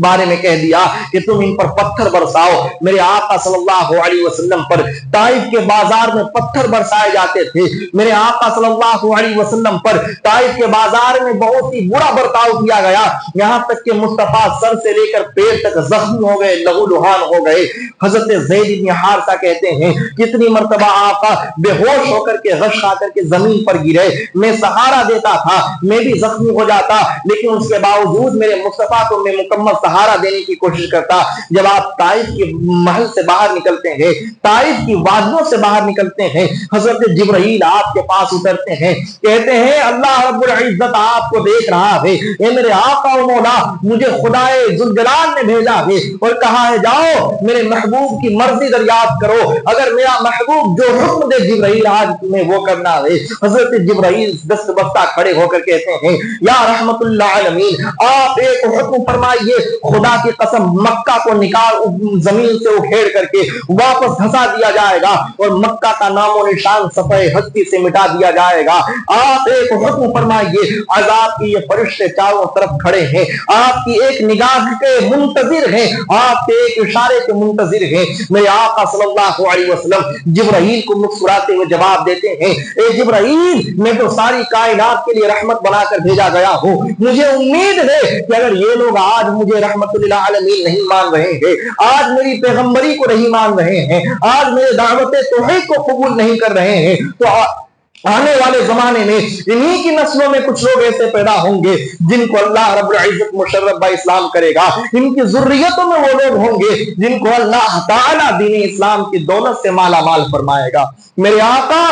بارے میں کہہ دیا کہ تم ان پر پتھر برساؤ. میرے آقا صلی اللہ علیہ وسلم پر طائف کے بازار میں پتھر برسائے جاتے تھے. میرے آقا صلی اللہ علیہ وسلم پر طائف کے بازار میں بہت ہی برا برتاؤ کیا گیا, یہاں تک کہ مصطفیٰ سر سے لے کر پیر تک زخمی ہو گئے, لہو لہان ہو گئے. حضرت زید بن حارثہ کہتے ہیں کتنی مرتبہ آقا بے ہوش ہو کر کے غش کھا کر کے زمین پر گرے, میں سہارا دیتا تھا, میں بھی زخمی ہو جاتا, لیکن اس کے باوجود میرے مصطفیٰ کو میں مکمل سہارا دینے کی کوشش کرتا. جب آپ طائف کے محل سے باہر نکلتے ہیں, طائف کی وادیوں سے باہر نکلتے ہیں, حضرت جبرائیل آپ کے پاس اترتے ہیں, کہتے ہیں اللہ رب العزت آپ کو دیکھ رہا ہے, اے میرے آقا و مولا مجھے خدائے ذوالجلال نے بھیجا ہے اور کہا ہے جاؤ میرے محبوب کی مرضی دریافت کرو, اگر میرا محبوب جو حکم دے جبرائیل آج تمہیں وہ کرنا ہے. حضرت جبرائیل دست بستہ کھڑے ہو کر کہتے ہیں یا رحمت اللہ عالمین آپ ایک حکم فرمائیے, خدا کی قسم مکہ کو نکال زمین سے اکھیڑ کر کے واپس دھسا دیا جائے گا اور مکہ کا نام و نشان صفحہ ہستی سے مٹا دیا جائے گا. آپ ایک حکم فرمائیے, عذاب کی یہ فرشتے چاروں طرف کھڑے ہیں, آپ کی ایک نگاہ کے منتظر ہیں, آپ کے ایک اشارے کے منتظر ہیں. میرے آقا صلی اللہ علیہ وسلم جبرائیل کو مسکراتے ہوئے جواب دیتے ہیں اے جبرائیل میں تو ساری کائنات کے لیے رحمت بنا کر بھیجا گیا ہوں, مجھے امید ہے کہ اگر یہ لوگ آج مجھے رحمت للعالمین نہیں مان رہے ہیں, آج میری پیغمبری کو نہیں مان رہے ہیں, آج میرے دعوت توحید کو قبول نہیں کر رہے ہیں, تو آنے والے زمانے میں انہی کی نسلوں میں کچھ لوگ ایسے پیدا ہوں گے جن کو اللہ رب العزت مشرف با اسلام کرے گا, ان کی ذریتوں میں وہ لوگ ہوں گے جن کو اللہ تعالیٰ دین اسلام کی دولت سے مالا مال فرمائے گا. میرے آقا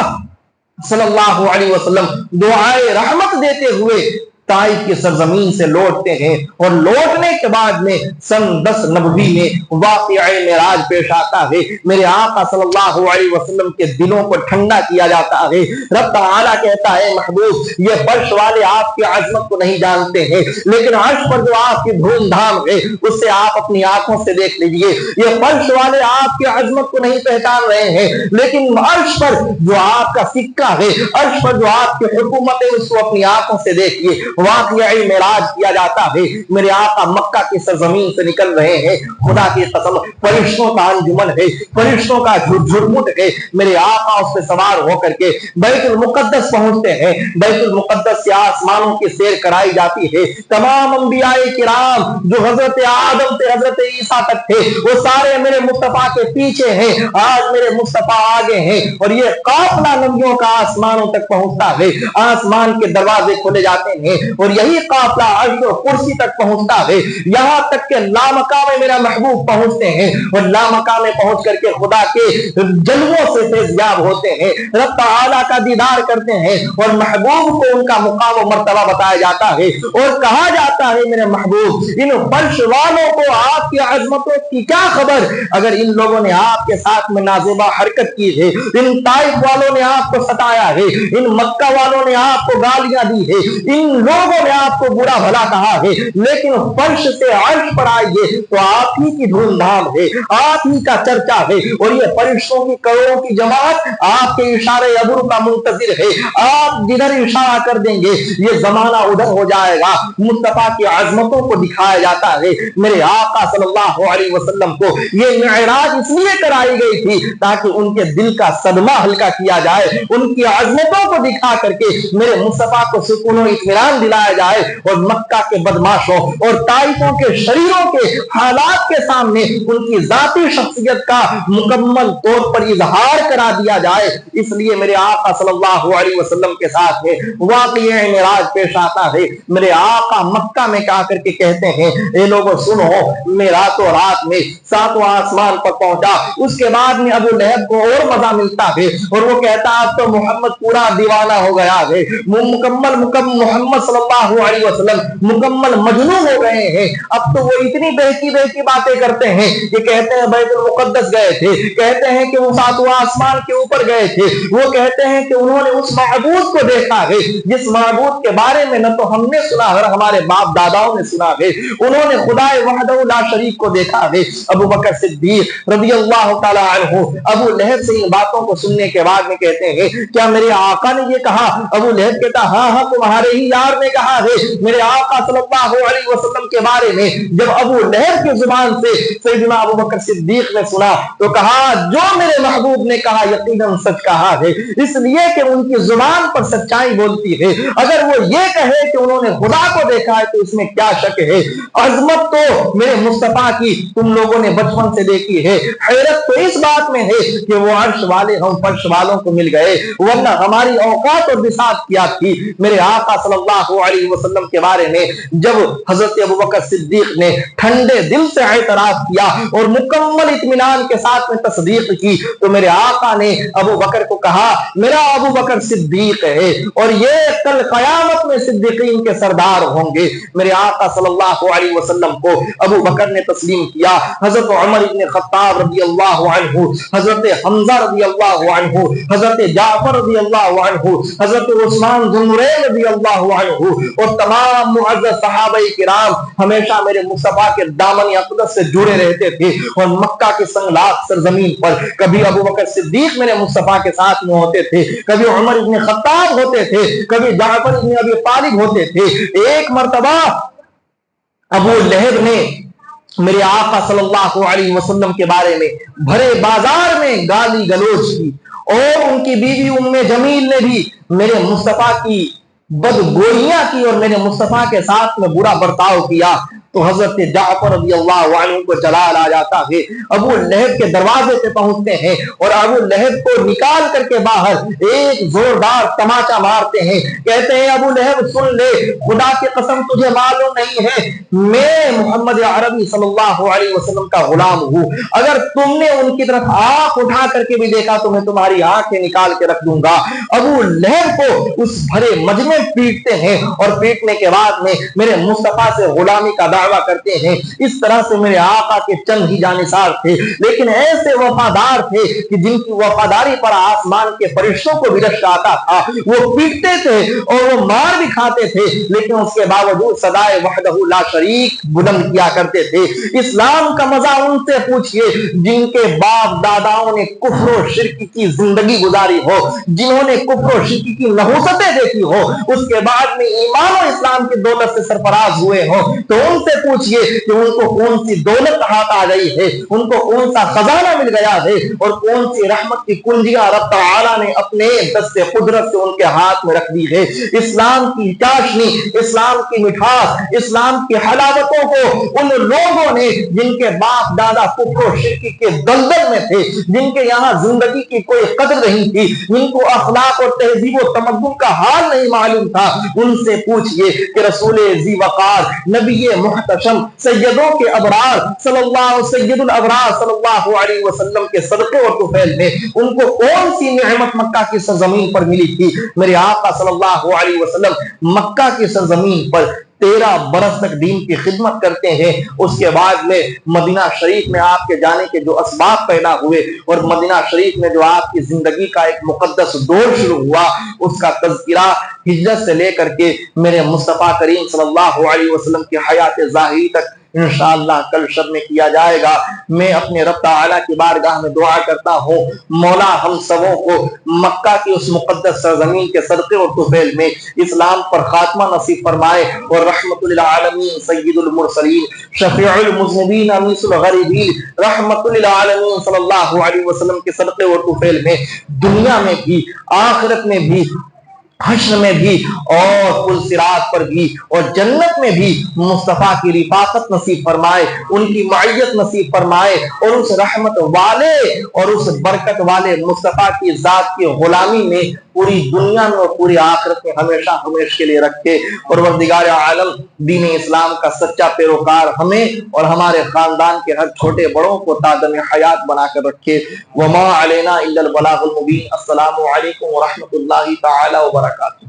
صلی اللہ علیہ وسلم دعائے رحمت دیتے ہوئے طائف کی سرزمین سے لوٹتے ہیں اور لوٹنے کے بعد میں سن 10 نبوی میں واقعہ معراج پیش آتا ہے. میرے آقا صلی اللہ علیہ وسلم کے دلوں کو ٹھنڈا کیا جاتا ہے. رب تعالیٰ کہتا ہے محبوب یہ فرش والے آپ کی عظمت کو نہیں جانتے ہیں, لیکن عرش پر جو آپ کی دھوم دھام ہے اس سے آپ اپنی آنکھوں سے دیکھ لیجئے. یہ فرش والے آپ کی عظمت کو نہیں پہچان رہے ہیں, لیکن عرش پر جو آپ کا سکہ ہے, عرش پر جو آپ کی حکومت ہے اس کو اپنی آنکھوں سے دیکھیے. واقعہ معراج کیا جاتا ہے. میرے آقا مکہ کی سرزمین سے نکل رہے ہیں, خدا کی قسم فرشتوں کا انجمن ہے, فرشتوں کا جھرمٹ ہے. میرے آقا اس پہ سوار ہو کر کے بیت المقدس پہنچتے ہیں. بیت المقدس سے آسمانوں کی سیر کرائی جاتی ہے. تمام انبیاء کرام جو حضرت آدم سے حضرت عیسیٰ تک تھے وہ سارے میرے مصطفیٰ کے پیچھے ہیں, آج میرے مصطفیٰ آگے ہیں, اور یہ قافلہ نبیوں کا آسمانوں تک پہنچتا ہے. آسمان کے دروازے کھولے جاتے ہیں اور یہی قافلہ عرش و کرسی تک پہنچتا ہے, یہاں تک کہ لامکہ میں میرا محبوب پہنچتے ہیں اور لامکہ میں پہنچ کر کے خدا کے جلووں سے فیضیاب ہوتے ہیں, رب تعالیٰ کا دیدار کرتے ہیں اور محبوب کو ان کا مقام و مرتبہ بتایا جاتا ہے اور کہا جاتا ہے میرے محبوب ان فرش والوں کو آپ کی عظمتوں کی کیا خبر, اگر ان لوگوں نے آپ کے ساتھ میں نازیبا حرکت کی ہے, ان طائف والوں نے آپ کو ستایا ہے, ان مکہ والوں نے آپ کو گالیاں دی ہے, ان لوگوں نے آپ کو برا بھلا کہا ہے, لیکن فرش سے عرش پر آئیے تو آپ ہی کی دھوم دھام ہے, آپ ہی کا چرچا ہے, اور یہ فرشتوں کی کروڑوں کی جماعت آپ کے اشارے ابرو کا منتظر ہے. آپ جدھر اشارہ کر دیں گے یہ زمانہ ادھر ہو جائے گا. مصطفیٰ کی عظمتوں کو دکھایا جاتا ہے. میرے آقا صلی اللہ علیہ وسلم کو یہ معراج اس لیے کرائی گئی تھی تاکہ ان کے دل کا صدمہ ہلکا کیا جائے, ان کی عظمتوں کو دکھا کر کے میرے مصطفیٰ کو سکون و اطمینان دلایا جائے اور مکہ کے بدماشوں اور طائفوں کے شریروں کے حالات کے سامنے ان کی ذاتی شخصیت کا مکمل طور پر اظہار کرا دیا جائے. اس لیے میرے آقا صلی اللہ علیہ وسلم کے ساتھ ہے واقعہ معراج پیش آتا ہے. میرے آقا مکہ میں آ کر کے کہتے ہیں اے لوگوں سنو, میں راتوں رات میں 7واں آسمان پر پہنچا. اس کے بعد میں ابو لہب کو اور مزہ ملتا ہے اور وہ کہتا اب تو محمد پورا دیوانہ ہو گیا ہے, مکمل محمد صلی اللہ علیہ وسلم مکمل مجنون ہو گئے ہیں. اب تو وہ اتنی بہتی باتیں کرتے ہیں کہ کہتے ہیں بیت المقدس گئے تھے, کہتے ہیں کہ وہ 7واں آسمان کے اوپر گئے تھے, وہ کہتے ہیں کہ انہوں نے اس معبود کو دیکھا ہے جس معبود کے بارے میں نہ تو ہم نے سنا ہے ہمارے باپ داداؤں نے سنا ہے, انہوں نے خدائے وحدہ لا شریک کو دیکھا ہے. ابو بکر صدیق رضی اللہ تعالی عنہ ابو لہب سے ان باتوں کو سننے کے بعد میں کہتے ہیں کیا میرے آقا نے یہ کہا؟ ابو لہب کہتا ہاں تمہارے ہی یار نے کہا ہے. میرے آقا صلی اللہ علیہ وسلم کے بارے میں جب ابو لہب کی زبان سے سیدنا ابو بکر صدیق نے سنا تو کہا جو میرے محبوب نے کہا یقیناً سچ کہا ہے, اس لیے کہ ان کی زبان پر سچائی بولتی ہے. اگر وہ یہ کہے کہ انہوں نے خدا کو دیکھا ہے تو اس میں کیا شک ہے. عظمت تو میرے مصطفیٰ کی تم لوگوں نے بچپن سے دیکھی ہے, حیرت تو اس بات میں ہے کہ وہ عرش والے ہم فرش والوں کو مل گئے, ورنہ ہماری اوقات اور بساط کیا تھی. میرے آقا صلی اللہ علیہ وسلم کے بارے میں جب حضرت ابوبکر صدیق نے ٹھنڈے دل سے اعتراف کیا اور مکمل اطمینان کے ساتھ میں تصدیق کی تو میرے آقا نے ابو بکر کو کہا میرا ابو بکر صدیق ہے اور یہ کل قیامت میں صدیقین کے سردار ہوں گے۔ میرے آقا صلی اللہ علیہ وسلم کو ابو بکر نے تسلیم کیا، حضرت عمر بن خطاب رضی اللہ عنہ، حضرت حمزہ رضی اللہ عنہ، حضرت جعفر رضی اللہ عنہ، حضرت عثمان ذو النورین رضی اللہ عنہ اور تمام معزز صحابہ کرام ہمیشہ میرے مصطفیٰ کے دامن اقدس سے جڑے رہتے تھے اور مکہ کے سنگلاخ سرزمین پر کبھی ابو بکر صدیق میرے مصطفیٰ کے ساتھ میں ہوتے تھے، کبھی عمر بن خطاب ہوتے تھے، کبھی جعفر بن ابی طالب ہوتے تھے۔ ایک مرتبہ ابو لہب نے میرے آقا صلی اللہ علیہ وسلم کے بارے میں بھرے بازار میں گالی گلوچ کی اور ان کی بیوی ام جمیل نے بھی میرے مصطفیٰ کی بدگوئیاں کی اور میرے مصطفیٰ کے ساتھ میں برا برتاؤ کیا تو حضرت جعفر رضی اللہ عنہ کو جلال آ جاتا ہے، ابو لہب کے دروازے پہ پہنچتے ہیں اور ابو لہب کو نکال کر کے باہر ایک زوردار تماچا مارتے ہیں، کہتے ہیں ابو لہب سن لے، خدا کی قسم تجھے معلوم نہیں ہے میں محمد عربی صلی اللہ علیہ وسلم کا غلام ہوں، اگر تم نے ان کی طرف آنکھ اٹھا کر کے بھی دیکھا تو میں تمہاری آنکھیں نکال کے رکھ دوں گا۔ ابو لہب کو اس بھرے مجمع پیٹتے ہیں اور پیٹنے کے بعد میں میرے مصطفیٰ سے غلامی کا دعویٰ کرتے ہیں۔ اس طرح سے میرے آقا کے چند ہی جانثار تھے لیکن ایسے وفادار تھے کہ جن کی وفاداری پر آسمان کے فرشتوں کو بھی رشک آتا تھا، وہ پیٹتے تھے اور وہ مار بھی کھاتے تھے لیکن اس کے باوجود صدائے وحدہ لا شریک بلند کیا کرتے تھے۔ اسلام کا مزہ ان سے پوچھئے جن کے باپ داداؤں نے کفر و شرک کی زندگی گزاری ہو، جنہوں نے کفر و شرک کی نحوستیں دیکھی ہو، اس کے بعد میں ایمان و اسلام کی دولت سے سرفراز ہوئے ہوں تو ان سے پوچھئے کہ ان کو کون سی دولت ہاتھ آ گئی ہے، ان کو کون سا خزانہ مل گیا ہے اور کون سی رحمت کی کنجیاں رب تعالیٰ نے اپنے دست قدرت سے ان کے ہاتھ میں رکھ دی ہے۔ اسلام کی چاشنی، اسلام کی مٹھاس، اسلام کی حلاوتوں کو ان لوگوں نے جن کے باپ دادا کفر و شرک کے دلدل میں تھے، جن کے یہاں زندگی کی کوئی قدر نہیں تھی، جن کو اخلاق اور تہذیب و تمدن کا حال نہیں معلوم تھا، ان سے پوچھئے کہ رسول ذی وقار، نبی محتشم، سیدوں کے ابرار سید الابرار صلی اللہ علیہ وسلم کے صدقے اور طفیل میں ان کو کون سی نعمت مکہ کی سرزمین پر ملی تھی؟ میرے آقا صلی اللہ علیہ وسلم مکہ کی سرزمین پر 13 برس تک دین کی خدمت کرتے ہیں۔ اس کے بعد میں مدینہ شریف میں آپ کے جانے کے جو اسباب پیدا ہوئے اور مدینہ شریف میں جو آپ کی زندگی کا ایک مقدس دور شروع ہوا، اس کا تذکرہ ہجرت سے لے کر کے میرے مصطفیٰ کریم صلی اللہ علیہ وسلم کی حیات ظاہری تک انشاءاللہ کل شب میں کیا جائے گا۔ میں اپنے رب تعالیٰ کی بارگاہ میں دعا کرتا ہوں مولا ہم سبوں کو مکہ کی اس مقدس سرزمین کے صدقے اور طفیل میں اسلام پر خاتمہ نصیب فرمائے اور رحمت للعالمین سید المرسلین شفیع المذنبین انیس الغریبین رحمت للعالمین صلی اللہ علیہ وسلم کے صدقے اور طفیل میں دنیا میں بھی آخرت میں بھی حشر میں بھی اور پل صراط پر بھی اور جنت میں بھی مصطفیٰ کی رفاقت نصیب فرمائے، ان کی معیت نصیب فرمائے اور اس رحمت والے اور اس برکت والے مصطفیٰ کی ذات کی غلامی میں پوری دنیا میں اور پوری آخرت میں ہمیشہ ہمیشہ کے لیے رکھے۔ پروردگار عالم دین اسلام کا سچا پیروکار ہمیں اور ہمارے خاندان کے ہر چھوٹے بڑوں کو تادم حیات بنا کر رکھے۔ وما علینا الا البلاغ المبین۔ السلام علیکم ورحمۃ اللہ تعالی وبرکاتہ۔